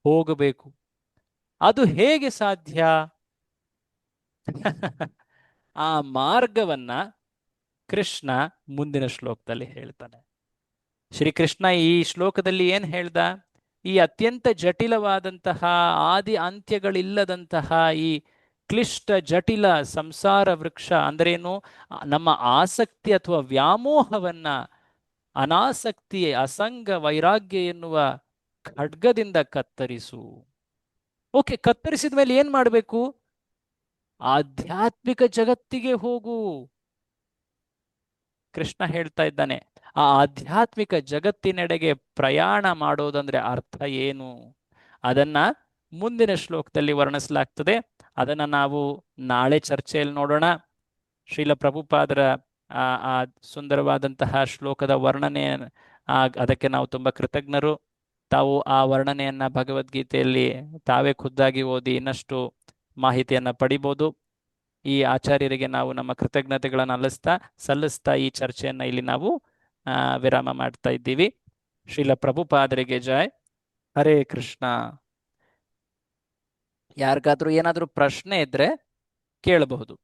ಹೋಗಬೇಕು. ಅದು ಹೇಗೆ ಸಾಧ್ಯ? ಆ ಮಾರ್ಗವನ್ನ ಕೃಷ್ಣ ಮುಂದಿನ ಶ್ಲೋಕದಲ್ಲಿ ಹೇಳ್ತಾನೆ. ಶ್ರೀಕೃಷ್ಣ ಈ ಶ್ಲೋಕದಲ್ಲಿ ಏನ್ ಹೇಳ್ದ? ಈ ಅತ್ಯಂತ ಜಟಿಲವಾದಂತಹ, ಆದಿ ಅಂತ್ಯಗಳಿಲ್ಲದಂತಹ ಈ ಕ್ಲಿಷ್ಟ ಜಟಿಲ ಸಂಸಾರ ವೃಕ್ಷ ಅಂದ್ರೇನು? ನಮ್ಮ ಆಸಕ್ತಿ ಅಥವಾ ವ್ಯಾಮೋಹವನ್ನ ಅನಾಸಕ್ತಿ, ಅಸಂಗ, ವೈರಾಗ್ಯ ಎನ್ನುವ ಖಡ್ಗದಿಂದ ಕತ್ತರಿಸು. ಓಕೆ, ಕತ್ತರಿಸಿದ ಮೇಲೆ ಏನ್ ಮಾಡಬೇಕು? ಆಧ್ಯಾತ್ಮಿಕ ಜಗತ್ತಿಗೆ ಹೋಗು. ಕೃಷ್ಣ ಹೇಳ್ತಾ ಇದ್ದಾನೆ, ಆ ಆಧ್ಯಾತ್ಮಿಕ ಜಗತ್ತಿನೆಡೆಗೆ ಪ್ರಯಾಣ ಮಾಡೋದಂದ್ರೆ ಅರ್ಥ ಏನು? ಅದನ್ನ ಮುಂದಿನ ಶ್ಲೋಕದಲ್ಲಿ ವರ್ಣಿಸಲಾಗ್ತದೆ. ಅದನ್ನ ನಾವು ನಾಳೆ ಚರ್ಚೆಯಲ್ಲಿ ನೋಡೋಣ. ಶ್ರೀಲ ಪ್ರಭುಪಾದರ ಆ ಸುಂದರವಾದಂತಹ ಶ್ಲೋಕದ ವರ್ಣನೆ, ಅದಕ್ಕೆ ನಾವು ತುಂಬಾ ಕೃತಜ್ಞರು. ತಾವು ಆ ವರ್ಣನೆಯನ್ನ ಭಗವದ್ಗೀತೆಯಲ್ಲಿ ತಾವೇ ಖುದ್ದಾಗಿ ಓದಿ ಇನ್ನಷ್ಟು ಮಾಹಿತಿಯನ್ನ ಪಡಿಬೋದು. ಈ ಆಚಾರ್ಯರಿಗೆ ನಾವು ನಮ್ಮ ಕೃತಜ್ಞತೆಗಳನ್ನು ಸಲ್ಲಿಸ್ತಾ ಈ ಚರ್ಚೆಯನ್ನ ಇಲ್ಲಿ ನಾವು ವಿರಾಮ ಮಾಡ್ತಾ ಇದ್ದೀವಿ. ಶ್ರೀಲ ಪ್ರಭುಪಾದರಿಗೆ ಜೈ. ಹರೇ ಕೃಷ್ಣ. ಯಾರಿಗಾದ್ರೂ ಏನಾದ್ರೂ ಪ್ರಶ್ನೆ ಇದ್ರೆ ಕೇಳಬಹುದು.